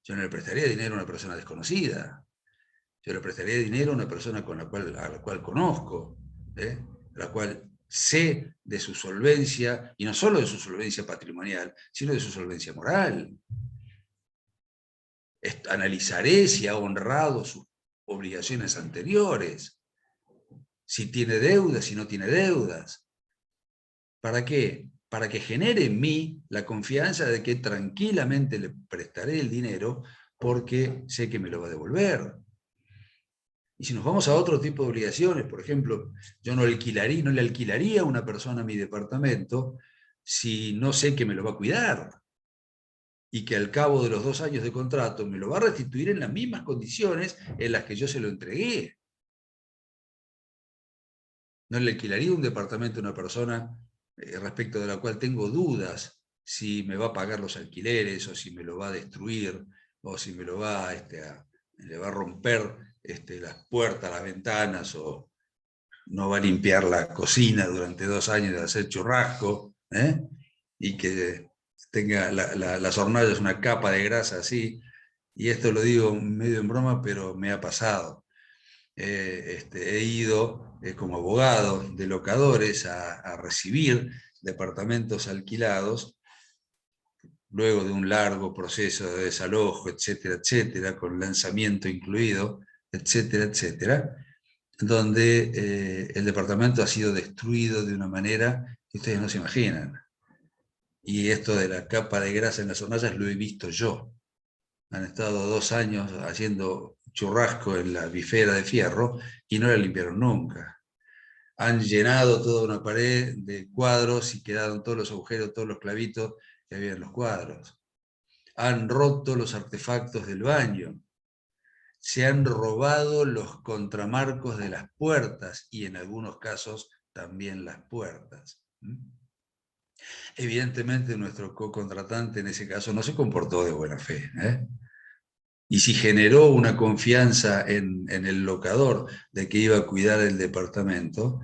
Yo no le prestaría dinero a una persona desconocida. Yo le prestaría dinero a una persona a la cual conozco, a la cual sé de su solvencia, y no solo de su solvencia patrimonial, sino de su solvencia moral. Analizaré si ha honrado sus obligaciones anteriores, si tiene deudas, si no tiene deudas. ¿Para qué? Para que genere en mí la confianza de que tranquilamente le prestaré el dinero porque sé que me lo va a devolver. Y si nos vamos a otro tipo de obligaciones, por ejemplo, yo no le alquilaría a una persona mi departamento si no sé que me lo va a cuidar y que al cabo de los 2 años de contrato me lo va a restituir en las mismas condiciones en las que yo se lo entregué. No le alquilaría un departamento a una persona respecto de la cual tengo dudas si me va a pagar los alquileres, o si me lo va a destruir, o si me lo va le va a romper las puertas, las ventanas, o no va a limpiar la cocina durante 2 años de hacer churrasco, y que tenga las hornallas una capa de grasa así. Y esto lo digo medio en broma, pero me ha pasado. he ido como abogado de locadores a recibir departamentos alquilados, luego de un largo proceso de desalojo, etcétera, etcétera, con lanzamiento incluido, etcétera, etcétera, donde el departamento ha sido destruido de una manera que ustedes no se imaginan. Y esto de la capa de grasa en las hornallas lo he visto yo. Han estado 2 años haciendo churrasco en la bifera de fierro y no la limpiaron nunca. Han llenado toda una pared de cuadros y quedaron todos los agujeros, todos los clavitos que había en los cuadros. Han roto los artefactos del baño. Se han robado los contramarcos de las puertas y en algunos casos también las puertas. Evidentemente nuestro co-contratante en ese caso no se comportó de buena fe, ¿eh? Y si generó una confianza en el locador de que iba a cuidar el departamento,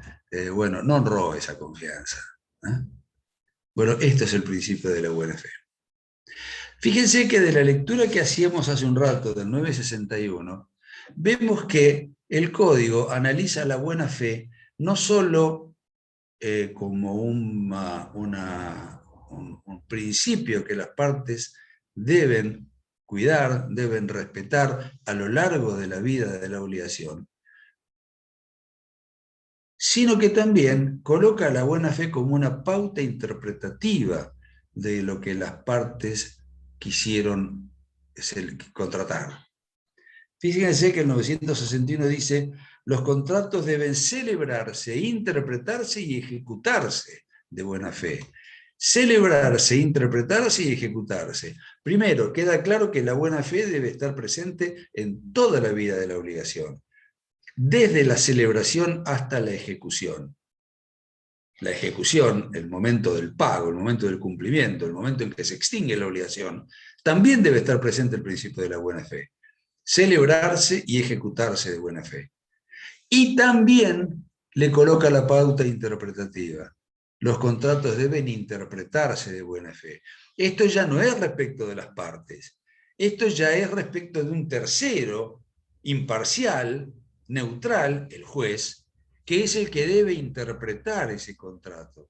bueno, no honró esa confianza, ¿eh? Bueno, esto es el principio de la buena fe. Fíjense que de la lectura que hacíamos hace un rato del 961, vemos que el código analiza la buena fe no solo como un principio que las partes deben cuidar, deben respetar a lo largo de la vida de la obligación, sino que también coloca la buena fe como una pauta interpretativa de lo que las partes quisieron contratar. Fíjense que el 961 dice: los contratos deben celebrarse, interpretarse y ejecutarse de buena fe. Celebrarse, interpretarse y ejecutarse. Primero, queda claro que la buena fe debe estar presente en toda la vida de la obligación, desde la celebración hasta la ejecución. La ejecución, el momento del pago, el momento del cumplimiento, el momento en que se extingue la obligación, también debe estar presente el principio de la buena fe. Celebrarse y ejecutarse de buena fe. Y también le coloca la pauta interpretativa. Los contratos deben interpretarse de buena fe. Esto ya no es respecto de las partes. Esto ya es respecto de un tercero, imparcial, neutral, el juez, que es el que debe interpretar ese contrato.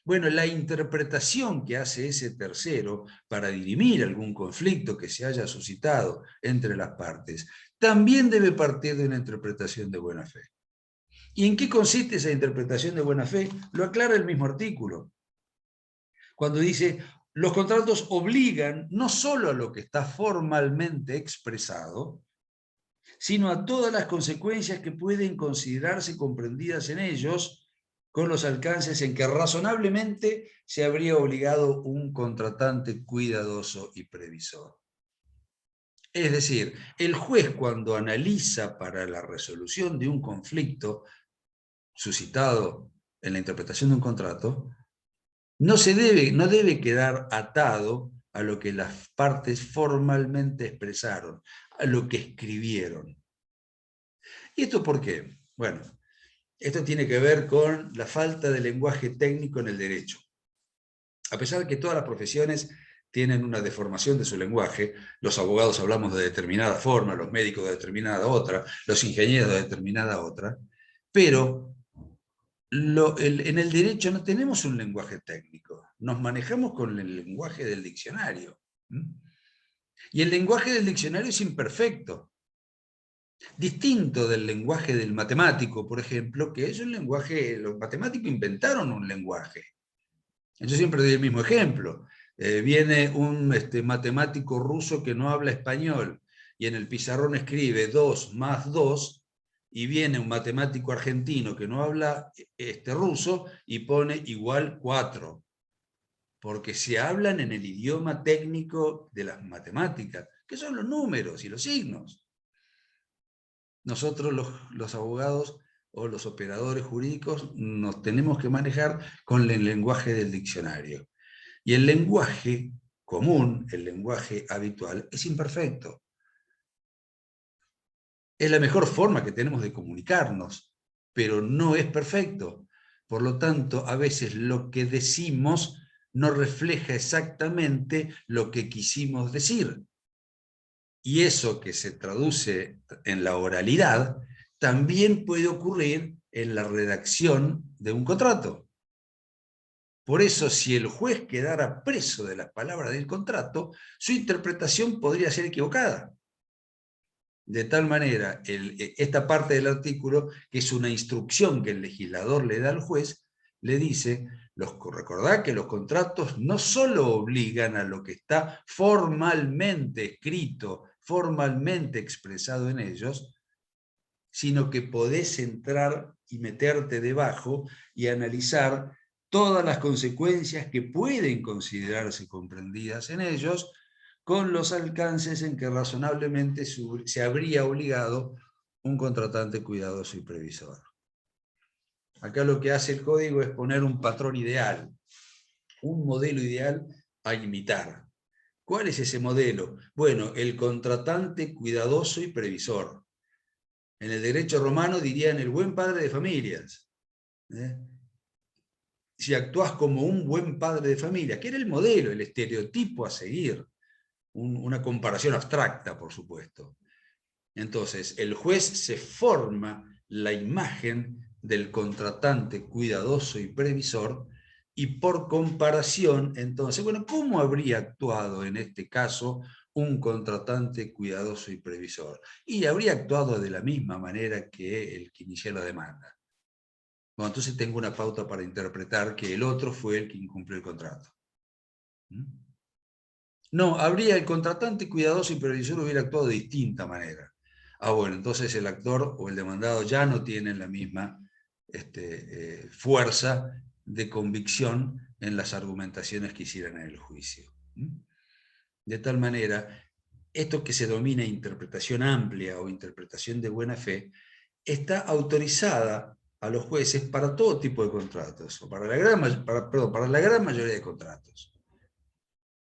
Bueno, la interpretación que hace ese tercero para dirimir algún conflicto que se haya suscitado entre las partes, también debe partir de una interpretación de buena fe. ¿Y en qué consiste esa interpretación de buena fe? Lo aclara el mismo artículo. Cuando dice: los contratos obligan no solo a lo que está formalmente expresado, sino a todas las consecuencias que pueden considerarse comprendidas en ellos, con los alcances en que razonablemente se habría obligado un contratante cuidadoso y previsor. Es decir, el juez, cuando analiza para la resolución de un conflicto suscitado en la interpretación de un contrato, no debe quedar atado a lo que las partes formalmente expresaron, a lo que escribieron. ¿Y esto por qué? Bueno, esto tiene que ver con la falta de lenguaje técnico en el derecho. A pesar de que todas las profesiones tienen una deformación de su lenguaje, los abogados hablamos de determinada forma, los médicos de determinada otra, los ingenieros de determinada otra, pero en el derecho no tenemos un lenguaje técnico, nos manejamos con el lenguaje del diccionario. Y el lenguaje del diccionario es imperfecto. Distinto del lenguaje del matemático, por ejemplo, que es un lenguaje, los matemáticos inventaron un lenguaje. Yo siempre doy el mismo ejemplo. Viene un matemático ruso que no habla español y en el pizarrón escribe 2 más 2, y viene un matemático argentino que no habla ruso y pone igual 4, porque se hablan en el idioma técnico de las matemáticas, que son los números y los signos. Nosotros los abogados o los operadores jurídicos nos tenemos que manejar con el lenguaje del diccionario. Y el lenguaje común, el lenguaje habitual, es imperfecto. Es la mejor forma que tenemos de comunicarnos, pero no es perfecto. Por lo tanto, a veces lo que decimos no refleja exactamente lo que quisimos decir. Y eso que se traduce en la oralidad también puede ocurrir en la redacción de un contrato. Por eso, si el juez quedara preso de las palabras del contrato, su interpretación podría ser equivocada. De tal manera, esta parte del artículo, que es una instrucción que el legislador le da al juez, le dice, recordad que los contratos no solo obligan a lo que está formalmente escrito, formalmente expresado en ellos, sino que podés entrar y meterte debajo y analizar todas las consecuencias que pueden considerarse comprendidas en ellos, con los alcances en que razonablemente se habría obligado un contratante cuidadoso y previsor. Acá lo que hace el código es poner un patrón ideal, un modelo ideal a imitar. ¿Cuál es ese modelo? Bueno, el contratante cuidadoso y previsor. En el derecho romano dirían el buen padre de familias. Si actuás como un buen padre de familia, que era el modelo, el estereotipo a seguir, una comparación abstracta, por supuesto. Entonces, el juez se forma la imagen del contratante cuidadoso y previsor, y por comparación, entonces, bueno, ¿cómo habría actuado en este caso un contratante cuidadoso y previsor? Y habría actuado de la misma manera que el que inició la demanda. Bueno, entonces tengo una pauta para interpretar que el otro fue el que incumplió el contrato. No, el contratante cuidadoso y previsor hubiera actuado de distinta manera. Bueno, entonces el actor o el demandado ya no tienen la misma fuerza de convicción en las argumentaciones que hicieran en el juicio. De tal manera, esto que se denomina interpretación amplia o interpretación de buena fe, está autorizada a los jueces para todo tipo de contratos, o para la gran mayoría de contratos.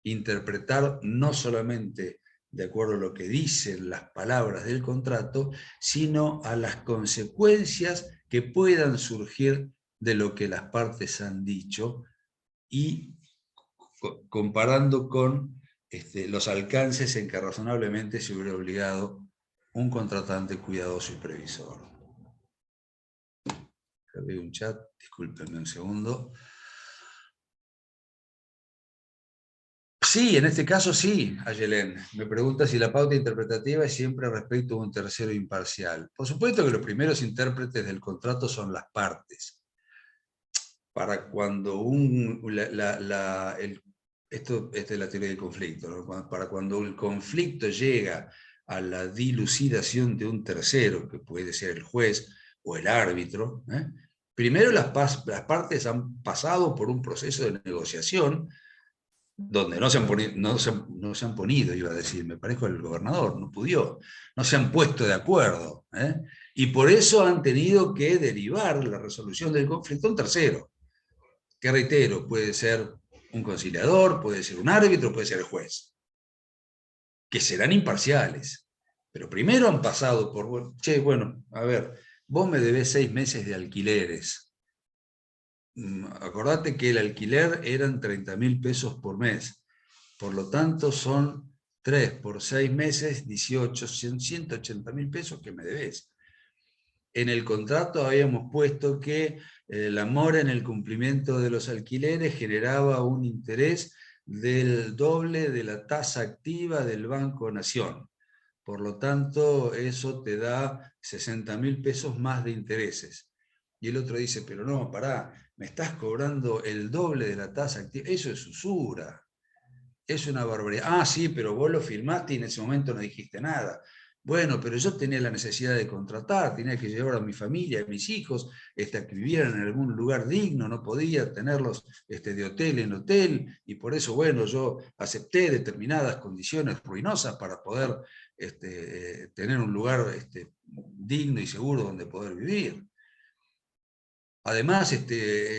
Interpretar no solamente de acuerdo a lo que dicen las palabras del contrato, sino a las consecuencias que puedan surgir de lo que las partes han dicho, y comparando con los alcances en que razonablemente se hubiera obligado un contratante cuidadoso y previsor. Acá veo un chat, discúlpenme un segundo. Sí, en este caso sí, Ayelén. Me pregunta si la pauta interpretativa es siempre respecto a un tercero imparcial. Por supuesto que los primeros intérpretes del contrato son las partes. Para cuando esto es de la teoría del conflicto, ¿no? Para cuando el conflicto llega a la dilucidación de un tercero, que puede ser el juez o el árbitro, primero las partes han pasado por un proceso de negociación donde no se han ponido, iba a decir, me parezco al gobernador, no se han puesto de acuerdo, y por eso han tenido que derivar la resolución del conflicto a un tercero, que reitero, puede ser un conciliador, puede ser un árbitro, puede ser el juez, que serán imparciales, pero primero han pasado por, bueno, a ver, vos me debés 6 meses de alquileres. Acordate que el alquiler eran 30.000 pesos por mes, por lo tanto son 3 por 6 meses, 18, 180.000 pesos que me debes. En el contrato habíamos puesto que la mora en el cumplimiento de los alquileres generaba un interés del doble de la tasa activa del Banco Nación. Por lo tanto, eso te da 60.000 pesos más de intereses. Y el otro dice, pero no, pará, me estás cobrando el doble de la tasa activa. Eso es usura. Es una barbaridad. Sí, pero vos lo firmaste y en ese momento no dijiste nada. Bueno, pero yo tenía la necesidad de contratar, tenía que llevar a mi familia, a mis hijos, a que vivieran en algún lugar digno, no podía tenerlos de hotel en hotel, y por eso, bueno, yo acepté determinadas condiciones ruinosas para poder tener un lugar digno y seguro donde poder vivir. Además,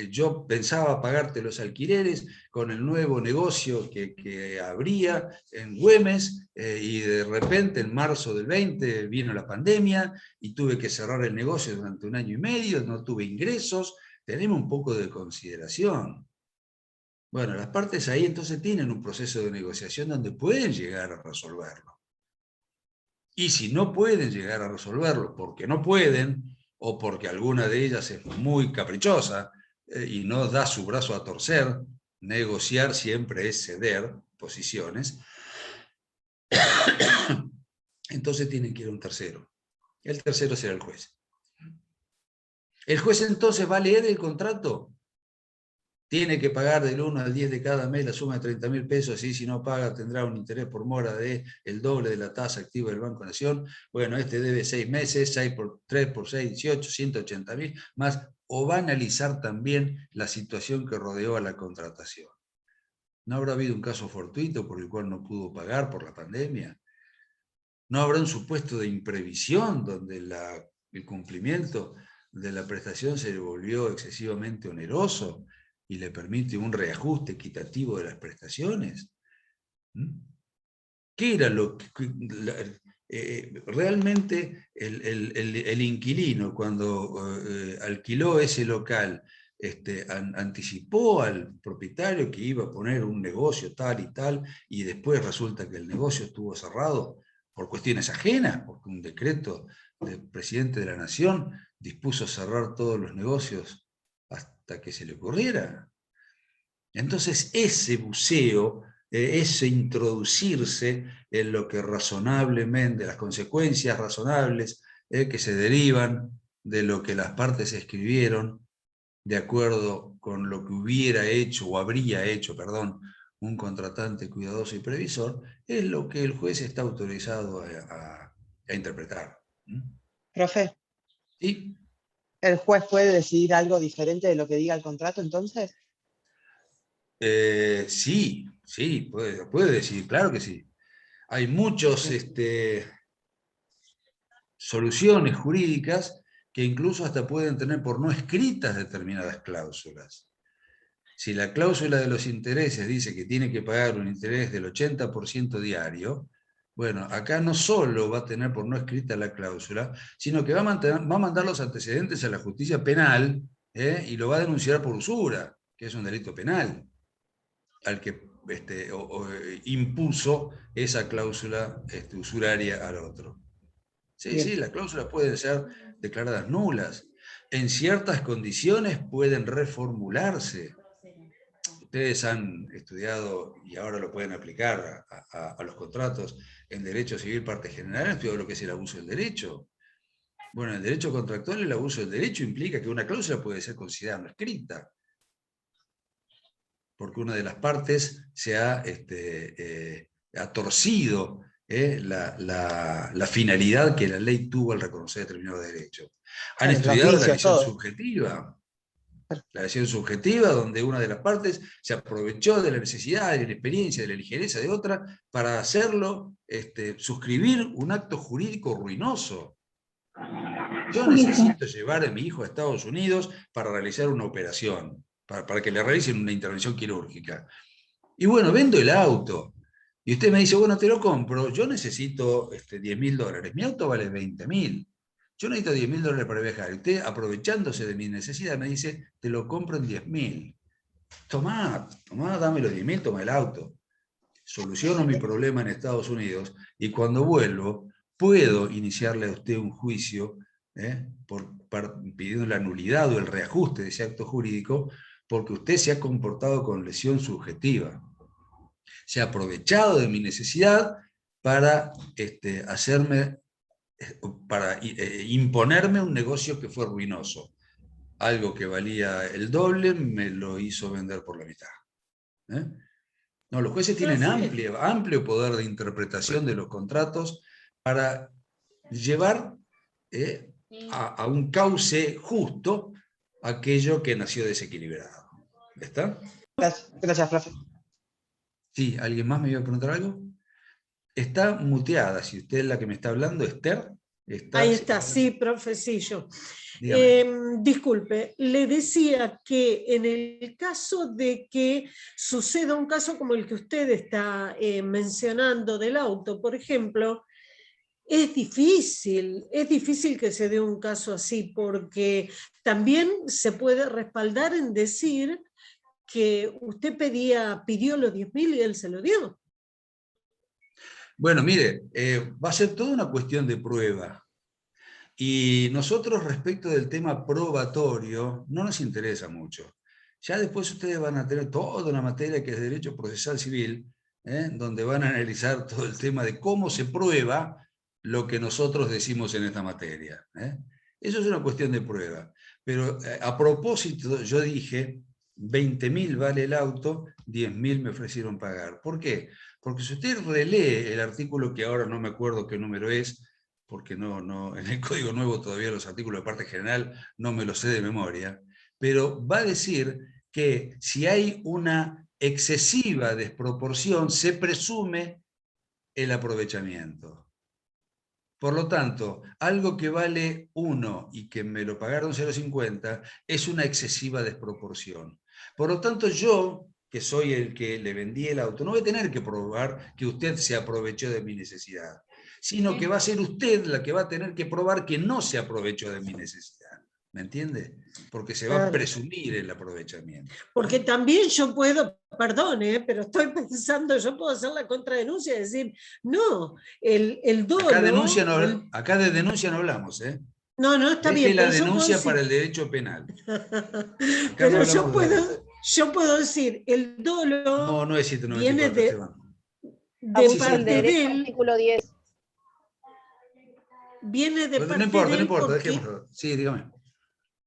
yo pensaba pagarte los alquileres con el nuevo negocio que habría en Güemes, y de repente en marzo del 20 vino la pandemia y tuve que cerrar el negocio durante 1 año y medio, no tuve ingresos, tenemos un poco de consideración. Bueno, las partes ahí entonces tienen un proceso de negociación donde pueden llegar a resolverlo. Y si no pueden llegar a resolverlo porque no pueden, o porque alguna de ellas es muy caprichosa y no da su brazo a torcer, negociar siempre es ceder posiciones, entonces tienen que ir a un tercero. El tercero será el juez. El juez entonces va a leer el contrato. Tiene que pagar del 1 al 10 de cada mes la suma de 30.000 pesos, y si no paga tendrá un interés por mora de el doble de la tasa activa del Banco Nación. Bueno, este debe 6 meses, 6 por 3 por 6, 18, 180.000 más, o va a analizar también la situación que rodeó a la contratación. ¿No habrá habido un caso fortuito por el cual no pudo pagar por la pandemia? ¿No habrá un supuesto de imprevisión donde el cumplimiento de la prestación se le volvió excesivamente oneroso y le permite un reajuste equitativo de las prestaciones? ¿Qué era lo que realmente el inquilino, cuando alquiló ese local, anticipó al propietario que iba a poner un negocio tal y tal, y después resulta que el negocio estuvo cerrado por cuestiones ajenas, porque un decreto del presidente de la Nación dispuso cerrar todos los negocios hasta que se le ocurriera? Entonces ese buceo, ese introducirse en lo que razonablemente, las consecuencias razonables que se derivan de lo que las partes escribieron, de acuerdo con lo que hubiera hecho, o habría hecho, perdón, un contratante cuidadoso y previsor, es lo que el juez está autorizado a interpretar. Profe, ¿Sí? ¿el juez puede decidir algo diferente de lo que diga el contrato entonces? Sí, puede decir, claro que sí. Hay muchos soluciones jurídicas que incluso hasta pueden tener por no escritas determinadas cláusulas. Si la cláusula de los intereses dice que tiene que pagar un interés del 80% diario, bueno, acá no solo va a tener por no escrita la cláusula, sino que va a mandar los antecedentes a la justicia penal y lo va a denunciar por usura, que es un delito penal, al que impuso esa cláusula usuraria al otro. Sí, Bien. sí, las cláusulas pueden ser declaradas nulas. En ciertas condiciones pueden reformularse. Ustedes han estudiado, y ahora lo pueden aplicar a los contratos en derecho civil parte general, han estudiado lo que es el abuso del derecho. Bueno, en el derecho contractual el abuso del derecho implica que una cláusula puede ser considerada no escrita, porque una de las partes se ha torcido la finalidad que la ley tuvo al reconocer determinado derecho. Han Claro, los estudiado la vicios, lesión todo. subjetiva. La lesión subjetiva, donde una de las partes se aprovechó de la necesidad, de la experiencia, de la ligereza de otra, para hacerlo, suscribir un acto jurídico ruinoso. Yo necesito llevar a mi hijo a Estados Unidos para realizar una operación, para que le realicen una intervención quirúrgica. Y bueno, vendo el auto. Y usted me dice, bueno, te lo compro, yo necesito $10.000, mi auto vale 20.000. Yo necesito $10.000 para viajar. Y usted, aprovechándose de mi necesidad, me dice, te lo compro en 10.000. Tomá, dame los 10.000, toma el auto. Soluciono mi problema en Estados Unidos y cuando vuelvo puedo iniciarle a usted un juicio pidiendo la nulidad o el reajuste de ese acto jurídico porque usted se ha comportado con lesión subjetiva. Se ha aprovechado de mi necesidad para imponerme un negocio que fue ruinoso. Algo que valía el doble me lo hizo vender por la mitad. No, los jueces tienen amplio poder de interpretación de los contratos para llevar a un cauce justo aquello que nació desequilibrado. ¿Está? Gracias, profe. Sí, ¿alguien más me iba a preguntar algo? Está muteada, si usted es la que me está hablando, Esther. Ahí está, sí, profe, sí, yo. Dígame. Disculpe, le decía que en el caso de que suceda un caso como el que usted está mencionando del auto, por ejemplo, es difícil que se dé un caso así, porque también se puede respaldar en decir que usted pidió los 10.000 y él se lo dio. Bueno, mire, va a ser toda una cuestión de prueba. Y nosotros respecto del tema probatorio no nos interesa mucho. Ya después ustedes van a tener toda una materia que es Derecho Procesal Civil, donde van a analizar todo el tema de cómo se prueba lo que nosotros decimos en esta materia. Eso es una cuestión de prueba. Pero a propósito, yo dije, 20.000 vale el auto, 10.000 me ofrecieron pagar. ¿Por qué? Porque si usted relee el artículo, que ahora no me acuerdo qué número es, porque no, en el Código Nuevo todavía los artículos de parte general no me los sé de memoria, pero va a decir que si hay una excesiva desproporción, se presume el aprovechamiento. Por lo tanto, algo que vale 1 y que me lo pagaron 0,50 es una excesiva desproporción. Por lo tanto, yo, que soy el que le vendí el auto, no voy a tener que probar que usted se aprovechó de mi necesidad, sino que va a ser usted la que va a tener que probar que no se aprovechó de mi necesidad. ¿Me entiende? Porque se va a Claro. presumir el aprovechamiento. Porque también yo puedo, perdón, pero estoy pensando, yo puedo hacer la contradenuncia y decir, no, el dolo... Acá de denuncia no hablamos, ¿eh? No, está Deje bien. la pero yo puedo denuncia decir- para el derecho penal. Pero no yo puedo decir, el dolo No es 794, viene de Esteban. de Sí, Abuso del parte derecho, de él, artículo 10. viene de Bueno, parte no de él importa, porque, dejémoslo. Sí, dígame.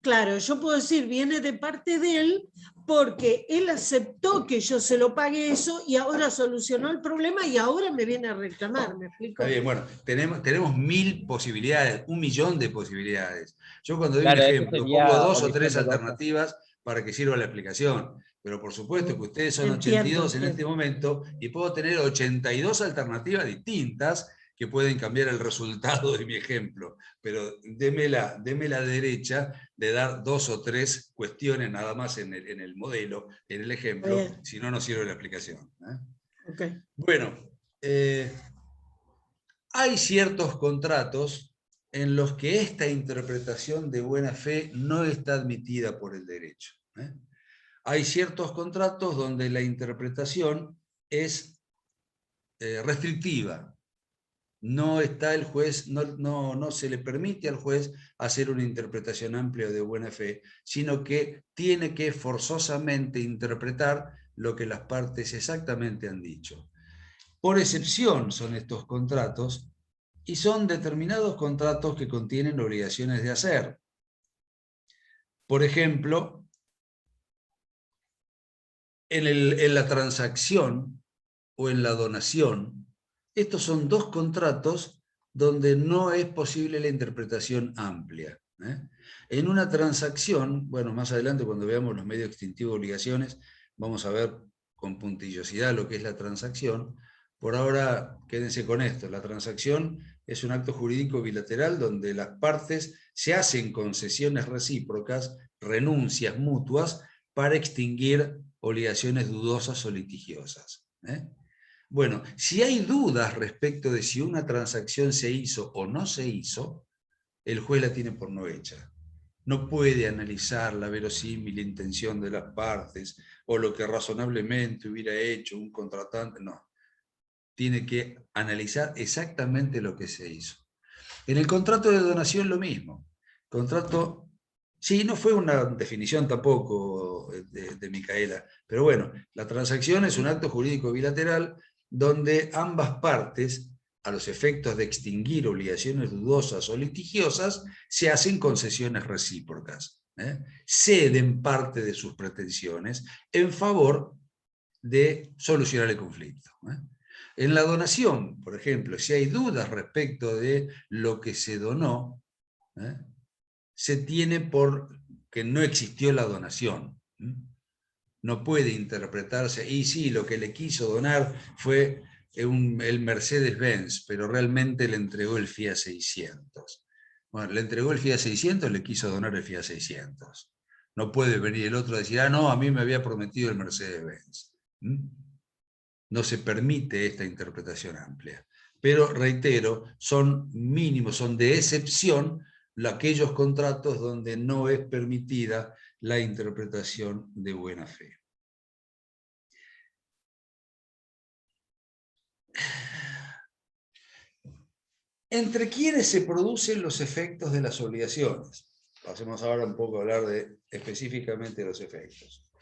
claro, yo puedo decir, viene de parte de él porque él aceptó que yo se lo pague eso y ahora solucionó el problema y ahora me viene a reclamar, ¿me explico? Está bien, bueno, tenemos 1000 posibilidades, 1.000.000 de posibilidades. Yo cuando doy Claro, un eso ejemplo, sería pongo 2 o omisión 3 dolosa. alternativas para que sirva la explicación. Pero por supuesto que ustedes son Entiendo, 82 en este momento y puedo tener 82 alternativas distintas que pueden cambiar el resultado de mi ejemplo. Pero deme la derecha de dar 2 o 3 cuestiones nada más en el modelo, en el ejemplo, Bien. si no, no sirve la explicación. Okay. Bueno, hay ciertos contratos en los que esta interpretación de buena fe no está admitida por el derecho. Hay ciertos contratos donde la interpretación es restrictiva. No está el juez, no se le permite al juez hacer una interpretación amplia de buena fe, sino que tiene que forzosamente interpretar lo que las partes exactamente han dicho. Por excepción son estos contratos y son determinados contratos que contienen obligaciones de hacer. Por ejemplo, en la transacción o en la donación, estos son dos contratos donde no es posible la interpretación amplia. En una transacción, bueno, más adelante cuando veamos los medios extintivos de obligaciones, vamos a ver con puntillosidad lo que es la transacción. Por ahora, quédense con esto. La transacción es un acto jurídico bilateral donde las partes se hacen concesiones recíprocas, renuncias mutuas, para extinguir obligaciones dudosas o litigiosas. Bueno, si hay dudas respecto de si una transacción se hizo o no se hizo, el juez la tiene por no hecha. No puede analizar la verosímil intención de las partes o lo que razonablemente hubiera hecho un contratante, no. Tiene que analizar exactamente lo que se hizo. En el contrato de donación lo mismo. Contrato, sí, no fue una definición tampoco de Micaela, pero bueno, la transacción es un acto jurídico bilateral donde ambas partes, a los efectos de extinguir obligaciones dudosas o litigiosas, se hacen concesiones recíprocas. Ceden parte de sus pretensiones en favor de solucionar el conflicto. En la donación, por ejemplo, si hay dudas respecto de lo que se donó, se tiene por que no existió la donación. No puede interpretarse, y sí, lo que le quiso donar fue el Mercedes-Benz, pero realmente le entregó el Fiat 600. Bueno, le entregó el Fiat 600, le quiso donar el Fiat 600. No puede venir el otro a decir, no, a mí me había prometido el Mercedes-Benz. No se permite esta interpretación amplia. Pero, reitero, son mínimos, son de excepción aquellos contratos donde no es permitida la interpretación de buena fe. ¿Entre quiénes se producen los efectos de las obligaciones? Pasemos ahora un poco a hablar específicamente de los efectos.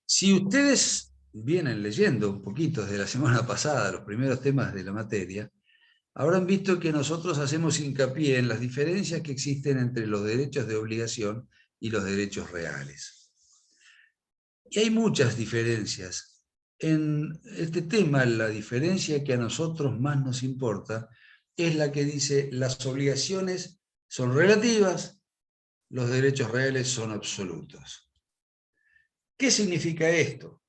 Si ustedes vienen leyendo un poquito desde la semana pasada los primeros temas de la materia, habrán visto que nosotros hacemos hincapié en las diferencias que existen entre los derechos de obligación y los derechos reales. Y hay muchas diferencias. En este tema, la diferencia que a nosotros más nos importa es la que dice: las obligaciones son relativas, los derechos reales son absolutos. ¿Qué significa esto?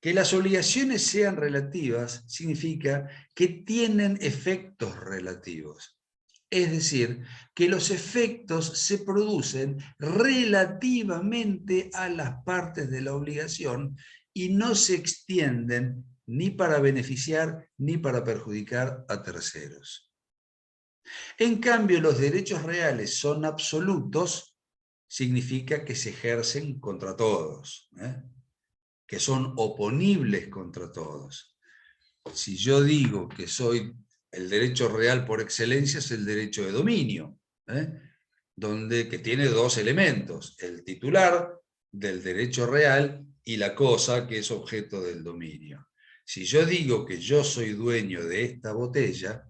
Que las obligaciones sean relativas significa que tienen efectos relativos. Es decir, que los efectos se producen relativamente a las partes de la obligación y no se extienden ni para beneficiar ni para perjudicar a terceros. En cambio, los derechos reales son absolutos, significa que se ejercen contra todos, que son oponibles contra todos. Si yo digo que soy el derecho real por excelencia, es el derecho de dominio, que tiene dos elementos: el titular del derecho real y la cosa que es objeto del dominio. Si yo digo que yo soy dueño de esta botella,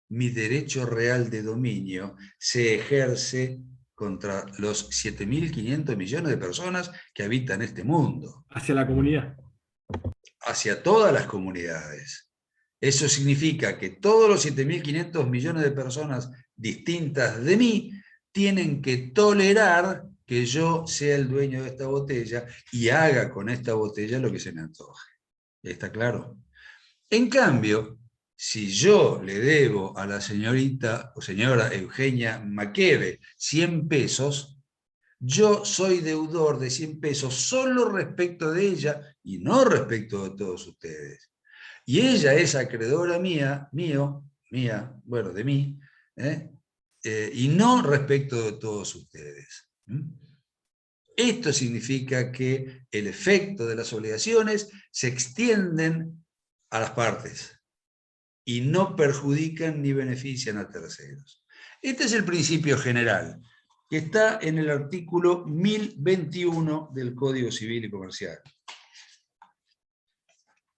mi derecho real de dominio se ejerce contra los 7.500 millones de personas que habitan este mundo. Hacia la comunidad. Hacia todas las comunidades. Eso significa que todos los 7.500 millones de personas distintas de mí tienen que tolerar que yo sea el dueño de esta botella y haga con esta botella lo que se me antoje. ¿Está claro? En cambio, si yo le debo a la señorita o señora Eugenia Maqueve 100 pesos, yo soy deudor de 100 pesos solo respecto de ella y no respecto de todos ustedes. Y ella es acreedora de mí, y no respecto de todos ustedes. Esto significa que el efecto de las obligaciones se extienden a las partes y no perjudican ni benefician a terceros. Este es el principio general, que está en el artículo 1021 del Código Civil y Comercial.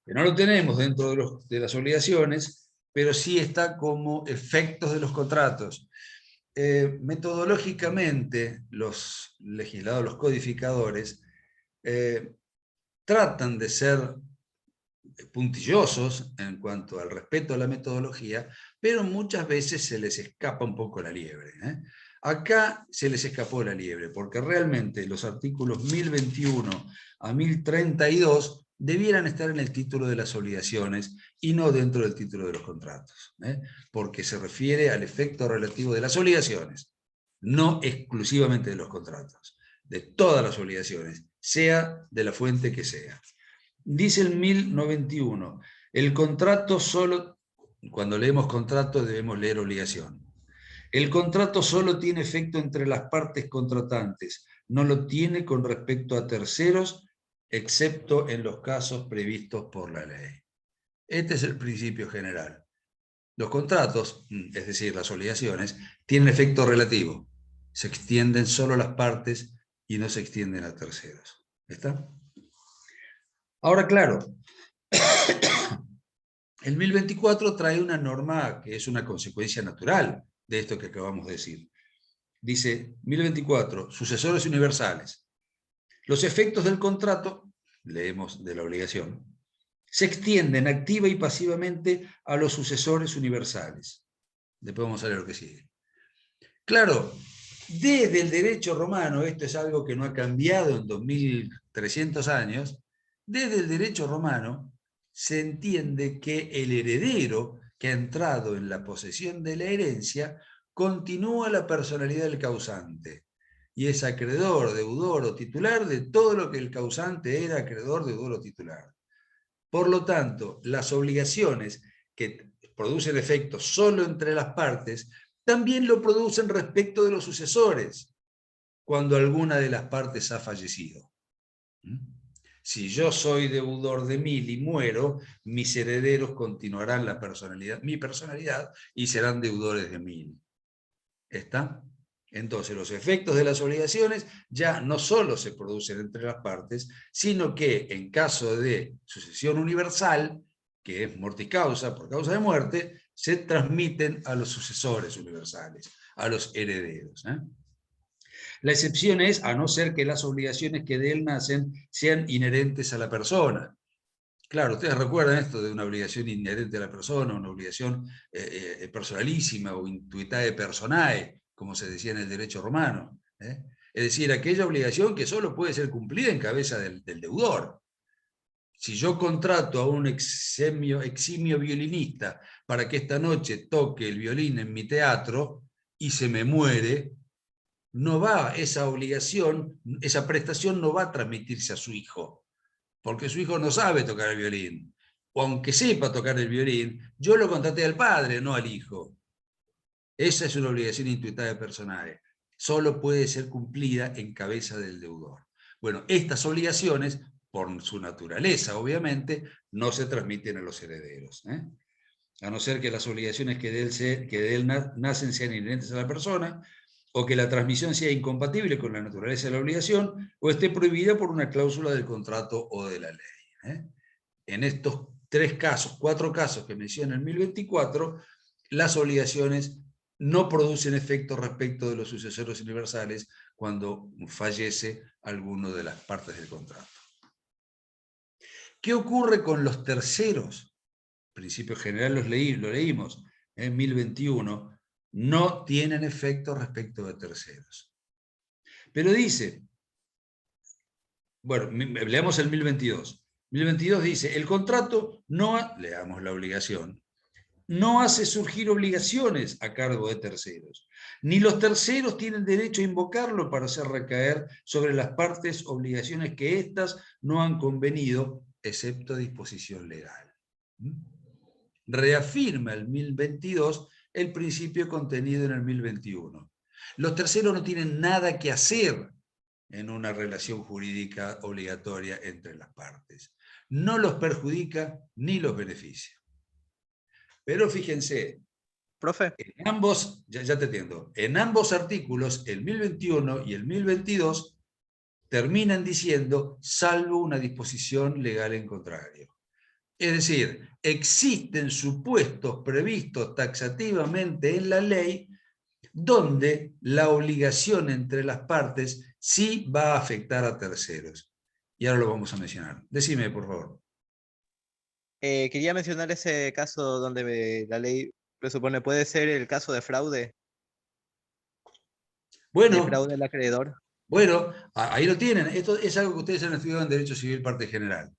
Que no lo tenemos dentro de las obligaciones, pero sí está como efectos de los contratos. Metodológicamente, los legisladores, los codificadores, tratan de ser puntillosos en cuanto al respeto a la metodología, pero muchas veces se les escapa un poco la liebre. Acá se les escapó la liebre, porque realmente los artículos 1021 a 1032 debieran estar en el título de las obligaciones y no dentro del título de los contratos, porque se refiere al efecto relativo de las obligaciones, no exclusivamente de los contratos, de todas las obligaciones, sea de la fuente que sea. Dice el 1091, el contrato solo, cuando leemos contrato debemos leer obligación. El contrato solo tiene efecto entre las partes contratantes, no lo tiene con respecto a terceros, excepto en los casos previstos por la ley. Este es el principio general. Los contratos, es decir, las obligaciones, tienen efecto relativo. Se extienden solo a las partes y no se extienden a terceros. ¿Está? Ahora, claro, el 1024 trae una norma que es una consecuencia natural de esto que acabamos de decir. Dice, 1024, sucesores universales. Los efectos del contrato, leemos de la obligación, se extienden activa y pasivamente a los sucesores universales. Después vamos a ver lo que sigue. Claro, desde el derecho romano, esto es algo que no ha cambiado en 2300 años, desde el derecho romano se entiende que el heredero que ha entrado en la posesión de la herencia continúa la personalidad del causante y es acreedor, deudor o titular de todo lo que el causante era acreedor, deudor o titular. Por lo tanto, las obligaciones que producen efectos solo entre las partes también lo producen respecto de los sucesores, cuando alguna de las partes ha fallecido. Si yo soy deudor de 1000 y muero, mis herederos continuarán mi personalidad y serán deudores de 1000. ¿Está? Entonces, los efectos de las obligaciones ya no solo se producen entre las partes, sino que en caso de sucesión universal, que es mortis causa, por causa de muerte, se transmiten a los sucesores universales, a los herederos. La excepción es a no ser que las obligaciones que de él nacen sean inherentes a la persona. Claro, ustedes recuerdan esto de una obligación inherente a la persona, una obligación personalísima o intuitae personae, como se decía en el derecho romano. Es decir, aquella obligación que solo puede ser cumplida en cabeza del deudor. Si yo contrato a un eximio violinista para que esta noche toque el violín en mi teatro y se me muere, no va esa obligación, esa prestación no va a transmitirse a su hijo, porque su hijo no sabe tocar el violín. O aunque sepa tocar el violín, yo lo contraté al padre, no al hijo. Esa es una obligación intuitada personal. Solo puede ser cumplida en cabeza del deudor. Bueno, estas obligaciones, por su naturaleza, obviamente, no se transmiten a los herederos. A no ser que las obligaciones que de él nacen sean inherentes a la persona, o que la transmisión sea incompatible con la naturaleza de la obligación, o esté prohibida por una cláusula del contrato o de la ley. En estos 4 casos que menciona el 1024, las obligaciones no producen efecto respecto de los sucesores universales cuando fallece alguno de las partes del contrato. ¿Qué ocurre con los terceros? Principio general lo leímos en 1021, no tienen efecto respecto de terceros. Pero dice, bueno, leamos el 1022. 1022 dice, el contrato leamos la obligación, no hace surgir obligaciones a cargo de terceros, ni los terceros tienen derecho a invocarlo para hacer recaer sobre las partes obligaciones que éstas no han convenido, excepto disposición legal. Reafirma el 1022 el principio contenido en el 1021. Los terceros no tienen nada que hacer en una relación jurídica obligatoria entre las partes. No los perjudica ni los beneficia. Pero fíjense, Profe. en ambos, ya te entiendo, en ambos artículos, el 1021 y el 1022, terminan diciendo, salvo una disposición legal en contrario. Es decir, existen supuestos previstos taxativamente en la ley donde la obligación entre las partes sí va a afectar a terceros. Y ahora lo vamos a mencionar. Decime, por favor. Quería mencionar ese caso donde la ley presupone, puede ser el caso de fraude. Bueno, De fraude al acreedor. Bueno, ahí lo tienen. Esto es algo que ustedes han estudiado en Derecho Civil Parte General.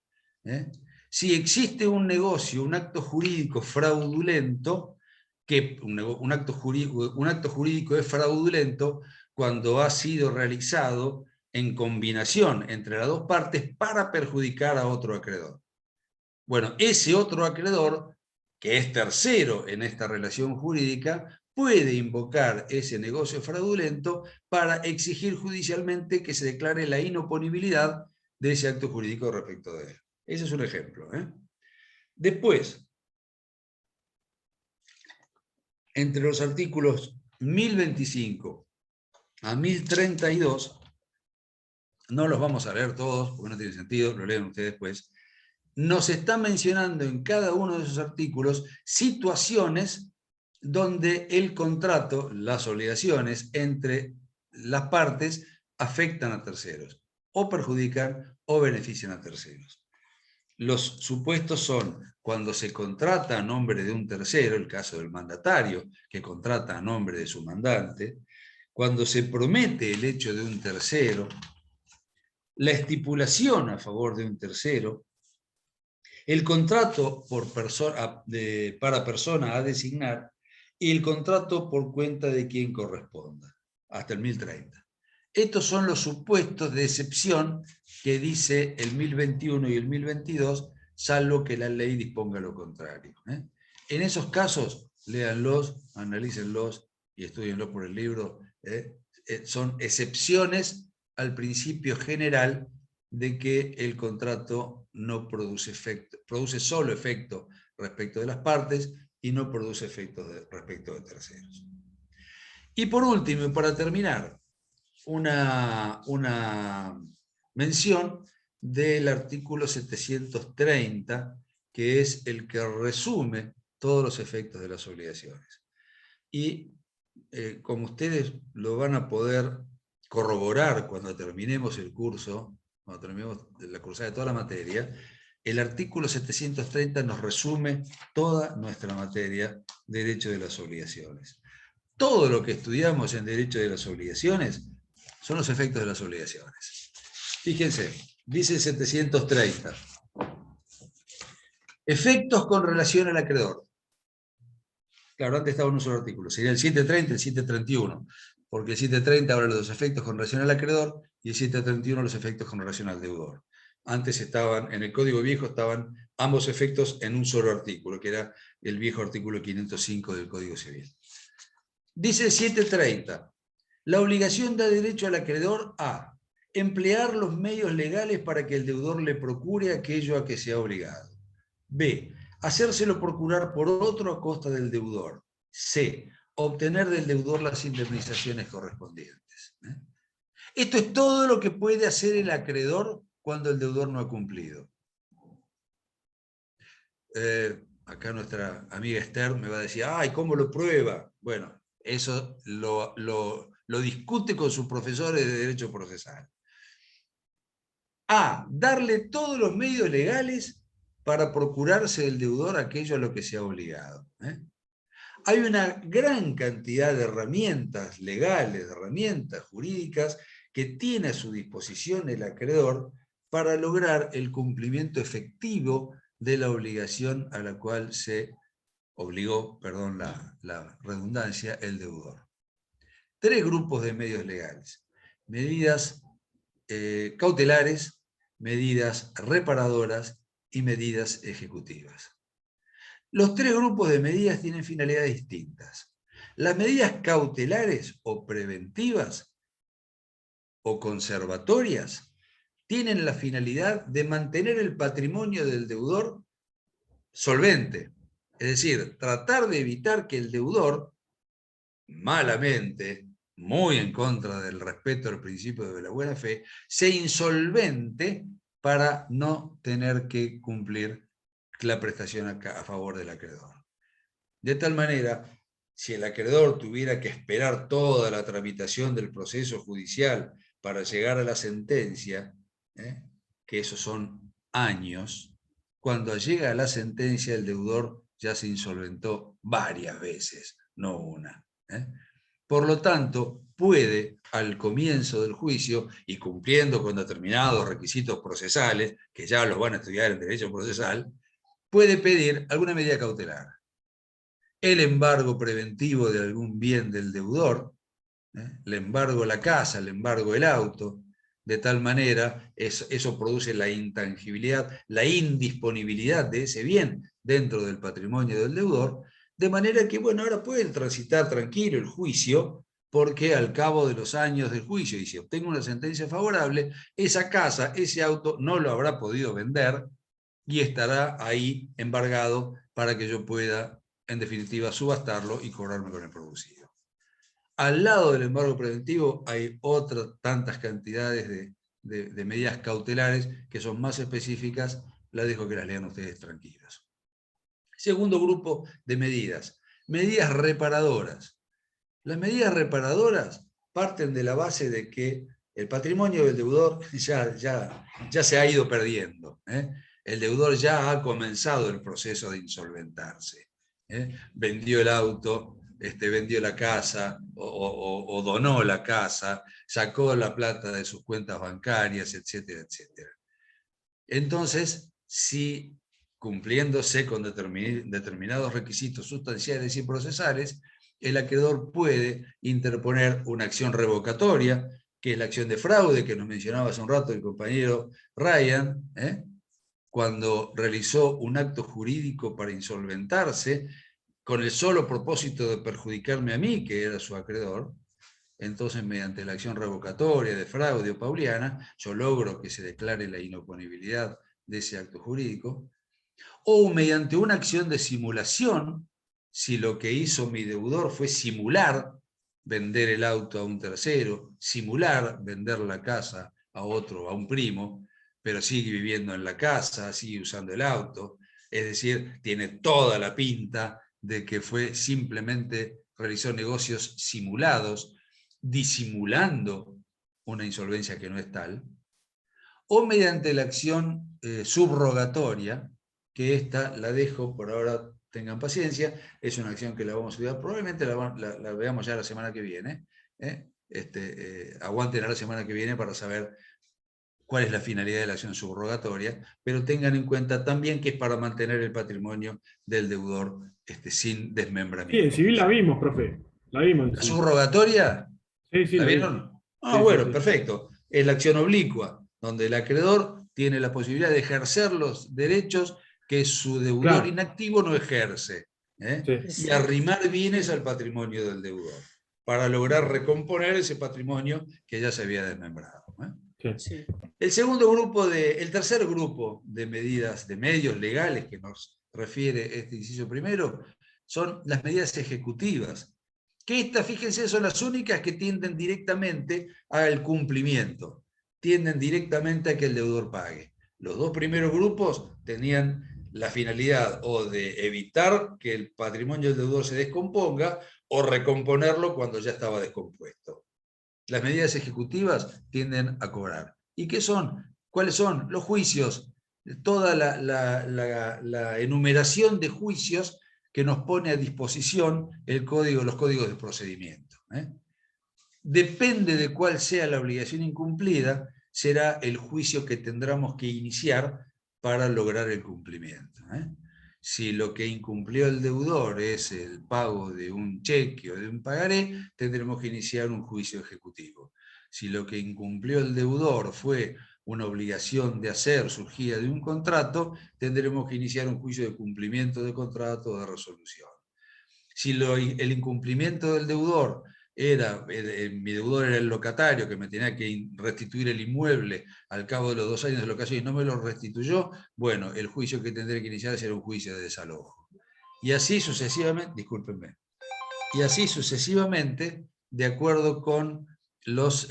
Si existe un negocio, un acto jurídico fraudulento, que un acto jurídico es fraudulento cuando ha sido realizado en combinación entre las dos partes para perjudicar a otro acreedor. Bueno, ese otro acreedor, que es tercero en esta relación jurídica, puede invocar ese negocio fraudulento para exigir judicialmente que se declare la inoponibilidad de ese acto jurídico respecto de él. Ese es un ejemplo. Después, entre los artículos 1025 a 1032, no los vamos a leer todos porque no tiene sentido, lo leen ustedes después, nos está mencionando en cada uno de esos artículos situaciones donde el contrato, las obligaciones entre las partes afectan a terceros, o perjudican o benefician a terceros. Los supuestos son cuando se contrata a nombre de un tercero, el caso del mandatario que contrata a nombre de su mandante, cuando se promete el hecho de un tercero, la estipulación a favor de un tercero, el contrato para persona a designar y el contrato por cuenta de quien corresponda, hasta el 1030. Estos son los supuestos de excepción que dice el 1021 y el 1022, salvo que la ley disponga lo contrario. En esos casos, léanlos, analícenlos y estudienlos por el libro. Son excepciones al principio general de que el contrato no produce efecto, produce solo efecto respecto de las partes y no produce efectos respecto de terceros. Y por último, y para terminar, una mención del artículo 730, que es el que resume todos los efectos de las obligaciones. Y como ustedes lo van a poder corroborar cuando terminemos el curso, cuando terminemos la cursada de toda la materia, el artículo 730 nos resume toda nuestra materia, derecho de las obligaciones. Todo lo que estudiamos en derecho de las obligaciones son los efectos de las obligaciones. Fíjense, dice el 730. Efectos con relación al acreedor. Claro, antes estaba en un solo artículo. Sería el 730 y el 731. Porque el 730 habla de los efectos con relación al acreedor y el 731 los efectos con relación al deudor. Antes estaban, en el Código Viejo estaban ambos efectos en un solo artículo, que era el viejo artículo 505 del Código Civil. Dice el 730. La obligación da derecho al acreedor a emplear los medios legales para que el deudor le procure aquello a que se ha obligado. B. Hacérselo procurar por otro a costa del deudor. C. Obtener del deudor las indemnizaciones correspondientes. Esto es todo lo que puede hacer el acreedor cuando el deudor no ha cumplido. Acá nuestra amiga Esther me va a decir, ¡ay, cómo lo prueba! Bueno, eso lo discute con sus profesores de Derecho Procesal. A. Darle todos los medios legales para procurarse del deudor aquello a lo que se ha obligado. Hay una gran cantidad de herramientas legales, de herramientas jurídicas que tiene a su disposición el acreedor para lograr el cumplimiento efectivo de la obligación a la cual se obligó, perdón la redundancia, el deudor. 3 grupos de medios legales. Medidas cautelares, medidas reparadoras y medidas ejecutivas. Los 3 grupos de medidas tienen finalidades distintas. Las medidas cautelares o preventivas o conservatorias tienen la finalidad de mantener el patrimonio del deudor solvente. Es decir, tratar de evitar que el deudor, malamente, muy en contra del respeto al principio de la buena fe, se insolvente para no tener que cumplir la prestación a favor del acreedor. De tal manera, si el acreedor tuviera que esperar toda la tramitación del proceso judicial para llegar a la sentencia, que esos son años, cuando llega a la sentencia el deudor ya se insolventó varias veces, no una. Por lo tanto, puede, al comienzo del juicio, y cumpliendo con determinados requisitos procesales, que ya los van a estudiar en Derecho Procesal, puede pedir alguna medida cautelar. El embargo preventivo de algún bien del deudor, el embargo la casa, el embargo el auto, de tal manera eso produce la intangibilidad, la indisponibilidad de ese bien dentro del patrimonio del deudor, de manera que, bueno, ahora pueden transitar tranquilo el juicio, porque al cabo de los años del juicio, y si obtengo una sentencia favorable, esa casa, ese auto, no lo habrá podido vender y estará ahí embargado para que yo pueda, en definitiva, subastarlo y cobrarme con el producido. Al lado del embargo preventivo hay otras tantas cantidades de medidas cautelares que son más específicas, las dejo que las lean ustedes tranquilos. Segundo grupo de medidas, medidas reparadoras. Las medidas reparadoras parten de la base de que el patrimonio del deudor ya se ha ido perdiendo. El deudor ya ha comenzado el proceso de insolventarse. Vendió el auto, vendió la casa o donó la casa, sacó la plata de sus cuentas bancarias, etcétera, etcétera. Entonces, si cumpliéndose con determinados requisitos sustanciales y procesales, el acreedor puede interponer una acción revocatoria, que es la acción de fraude que nos mencionaba hace un rato el compañero Ryan, cuando realizó un acto jurídico para insolventarse, con el solo propósito de perjudicarme a mí, que era su acreedor, entonces mediante la acción revocatoria de fraude o pauliana, yo logro que se declare la inoponibilidad de ese acto jurídico, o mediante una acción de simulación, si lo que hizo mi deudor fue simular vender el auto a un tercero, simular vender la casa a otro, a un primo, pero sigue viviendo en la casa, sigue usando el auto, es decir, tiene toda la pinta de que fue simplemente, realizó negocios simulados, disimulando una insolvencia que no es tal, o mediante la acción subrogatoria, que esta la dejo por ahora, tengan paciencia, es una acción que la vamos a estudiar, probablemente la veamos ya la semana que viene, aguanten a la semana que viene para saber cuál es la finalidad de la acción subrogatoria, pero tengan en cuenta también que es para mantener el patrimonio del deudor sin Sí, en desmembramiento. civil la vimos, profe. La vimos en ¿La civil. subrogatoria? Sí, sí, ¿La la vieron? vimos. Ah, Sí, sí, bueno, sí. perfecto. Es la acción oblicua, donde el acreedor tiene la posibilidad de ejercer los derechos que su deudor Claro. inactivo no ejerce, y Exacto. arrimar bienes al patrimonio del deudor, para lograr recomponer ese patrimonio que ya se había desmembrado. Sí. Sí. El tercer grupo de medidas, de medios legales que nos refiere este inciso primero, son las medidas ejecutivas, que estas, fíjense, son las únicas que tienden directamente al cumplimiento, tienden directamente a que el deudor pague. Los dos primeros grupos tenían la finalidad o de evitar que el patrimonio del deudor se descomponga o recomponerlo cuando ya estaba descompuesto. Las medidas ejecutivas tienden a cobrar. ¿Y qué son? ¿Cuáles son? Los juicios, toda la enumeración de juicios que nos pone a disposición los códigos de procedimiento. Depende de cuál sea la obligación incumplida, será el juicio que tendremos que iniciar para lograr el cumplimiento. Si lo que incumplió el deudor es el pago de un cheque o de un pagaré, tendremos que iniciar un juicio ejecutivo. Si lo que incumplió el deudor fue una obligación de hacer surgida de un contrato, tendremos que iniciar un juicio de cumplimiento de contrato o de resolución. Si el incumplimiento del deudor mi deudor era el locatario que me tenía que restituir el inmueble al cabo de los 2 años de locación y no me lo restituyó, bueno, el juicio que tendré que iniciar será un juicio de desalojo. Y así sucesivamente, discúlpenme, y así sucesivamente, de acuerdo con los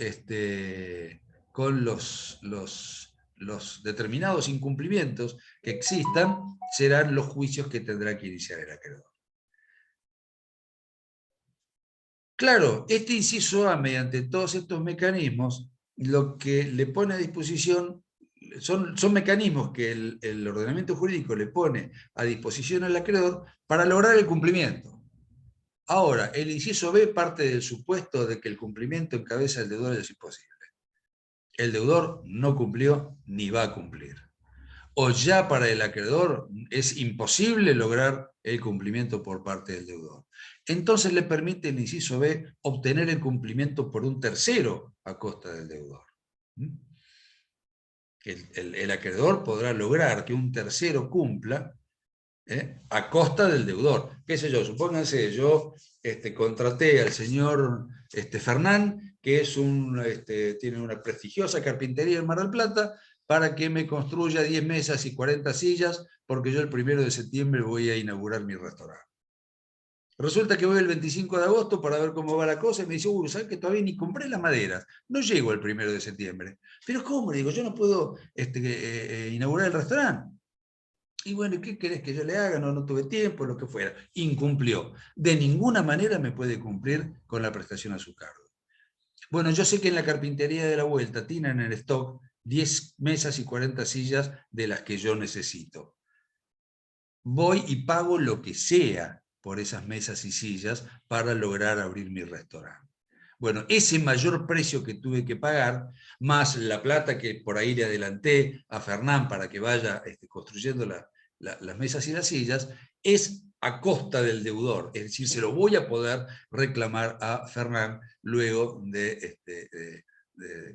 determinados incumplimientos que existan, serán los juicios que tendrá que iniciar el acreedor. Claro, este inciso A, mediante todos estos mecanismos, lo que le pone a disposición son mecanismos que el ordenamiento jurídico le pone a disposición al acreedor para lograr el cumplimiento. Ahora, el inciso B parte del supuesto de que el cumplimiento en cabeza del deudor es imposible. El deudor no cumplió ni va a cumplir. O ya para el acreedor es imposible lograr el cumplimiento por parte del deudor. Entonces le permite el inciso B obtener el cumplimiento por un tercero a costa del deudor. El acreedor podrá lograr que un tercero cumpla a costa del deudor. ¿Qué sé yo? Supónganse, yo contraté al señor Fernán, que es tiene una prestigiosa carpintería en Mar del Plata, para que me construya 10 mesas y 40 sillas, porque yo el 1 de septiembre voy a inaugurar mi restaurante. Resulta que voy el 25 de agosto para ver cómo va la cosa, y me dice, ¿sabes que todavía ni compré las maderas? No llego el 1 de septiembre. ¿Pero cómo? Le digo, yo no puedo inaugurar el restaurante. Y bueno, ¿qué querés que yo le haga? No tuve tiempo, lo que fuera. Incumplió. De ninguna manera me puede cumplir con la prestación a su cargo. Bueno, yo sé que en la carpintería de la vuelta tienen en el stock 10 mesas y 40 sillas de las que yo necesito. Voy y pago lo que sea por esas mesas y sillas para lograr abrir mi restaurante. Bueno, ese mayor precio que tuve que pagar, más la plata que por ahí le adelanté a Fernán para que vaya construyendo las mesas y las sillas, es a costa del deudor. Es decir, se lo voy a poder reclamar a Fernán luego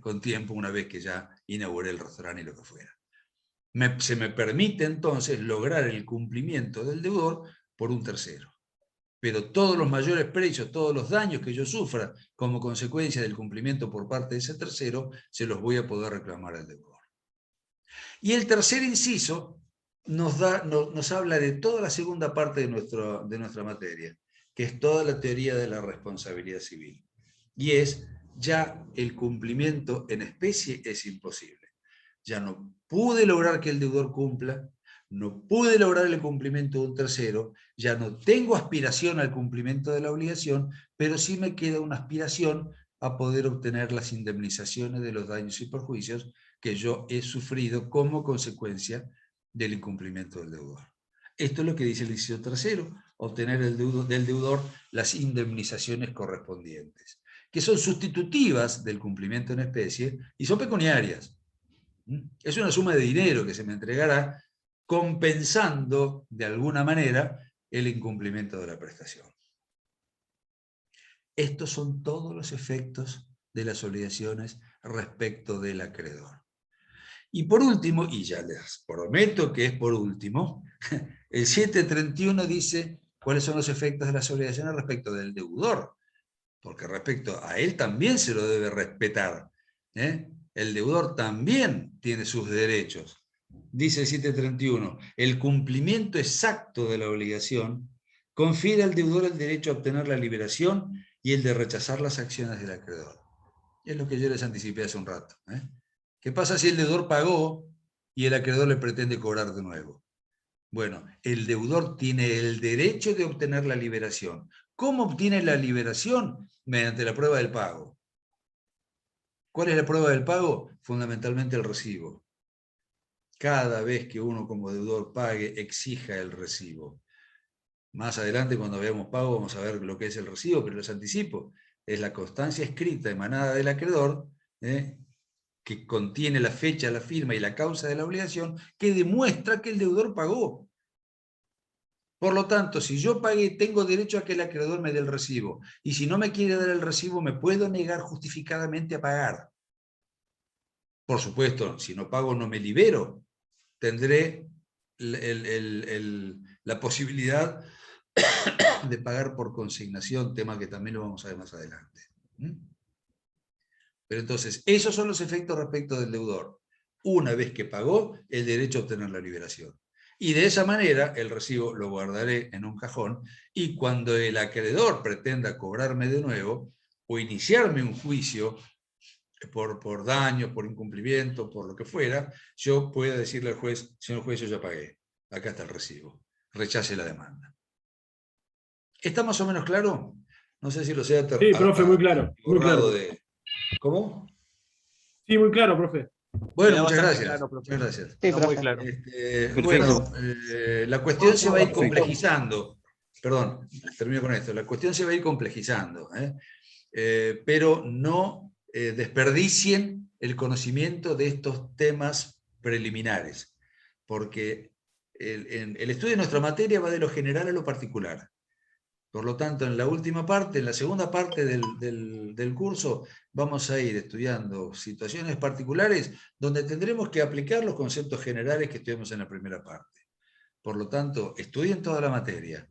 con tiempo, una vez que ya inauguré el restaurante y lo que fuera. Se me permite entonces lograr el cumplimiento del deudor por un tercero. pero todos los mayores precios, todos los daños que yo sufra como consecuencia del cumplimiento por parte de ese tercero, se los voy a poder reclamar al deudor. Y el tercer inciso nos habla de toda la segunda parte de nuestra materia, que es toda la teoría de la responsabilidad civil. Y es, ya el cumplimiento en especie es imposible. Ya no pude lograr que el deudor cumpla, no pude lograr el cumplimiento de un tercero, ya no tengo aspiración al cumplimiento de la obligación, pero sí me queda una aspiración a poder obtener las indemnizaciones de los daños y perjuicios que yo he sufrido como consecuencia del incumplimiento del deudor. Esto es lo que dice el inciso tercero, obtener del deudor las indemnizaciones correspondientes, que son sustitutivas del cumplimiento en especie y son pecuniarias. Es una suma de dinero que se me entregará compensando de alguna manera el incumplimiento de la prestación. Estos son todos los efectos de las obligaciones respecto del acreedor. Y por último, y ya les prometo que es por último, el 731 dice cuáles son los efectos de las obligaciones respecto del deudor, porque respecto a él también se lo debe respetar, ¿eh? El deudor también tiene sus derechos. Dice el 731, el cumplimiento exacto de la obligación confiere al deudor el derecho a obtener la liberación y el de rechazar las acciones del acreedor. Es lo que yo les anticipé hace un rato, ¿eh? ¿Qué pasa si el deudor pagó y el acreedor le pretende cobrar de nuevo? Bueno, el deudor tiene el derecho de obtener la liberación. ¿Cómo obtiene la liberación? Mediante la prueba del pago. ¿Cuál es la prueba del pago? Fundamentalmente el recibo. Cada vez que uno como deudor pague, exija el recibo. Más adelante, cuando veamos pago, vamos a ver lo que es el recibo, pero les anticipo. Es la constancia escrita emanada del acreedor, que contiene la fecha, la firma y la causa de la obligación, que demuestra que el deudor pagó. Por lo tanto, si yo pagué, tengo derecho a que el acreedor me dé el recibo. Y si no me quiere dar el recibo, me puedo negar justificadamente a pagar. Por supuesto, si no pago, no me libero. Tendré la posibilidad de pagar por consignación, tema que también lo vamos a ver más adelante. Pero entonces, esos son los efectos respecto del deudor. Una vez que pagó, el derecho a obtener la liberación. Y de esa manera, el recibo lo guardaré en un cajón, y cuando el acreedor pretenda cobrarme de nuevo, o iniciarme un juicio por daño, por incumplimiento, por lo que fuera, yo pueda decirle al juez, señor juez, yo ya pagué, acá está el recibo, rechace la demanda. ¿Está más o menos claro? No sé si lo sea. Sí, profe, muy claro. Muy claro. ¿Cómo? Sí, muy claro, profe. Bueno, muchas gracias. Claro, muchas gracias. Sí, Muy claro. Bueno, la cuestión se va a ir complejizando. Perdón, termino con esto. La cuestión se va a ir complejizando, pero no desperdicien el conocimiento de estos temas preliminares, porque el estudio de nuestra materia va de lo general a lo particular. Por lo tanto, en la última parte, en la segunda parte del curso, vamos a ir estudiando situaciones particulares donde tendremos que aplicar los conceptos generales que estudiamos en la primera parte. Por lo tanto, estudien toda la materia,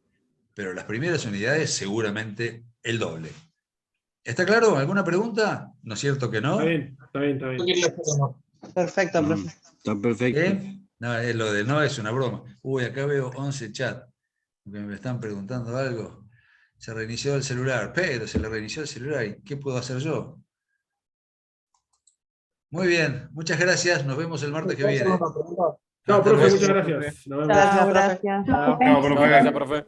pero las primeras unidades seguramente el doble. ¿Está claro? ¿Alguna pregunta? ¿No es cierto que no? Está bien, está bien, está bien. Perfecto, profe. Está perfecto. No, lo de no es una broma. Uy, acá veo 11 chat, que me están preguntando algo. Se reinició el celular, pero se le reinició el celular, ¿y qué puedo hacer yo? Muy bien, muchas gracias, nos vemos el martes que viene. Chao, profe, muchas gracias. Nos vemos. Gracias, profe. Chao, profe. Gracias, profe.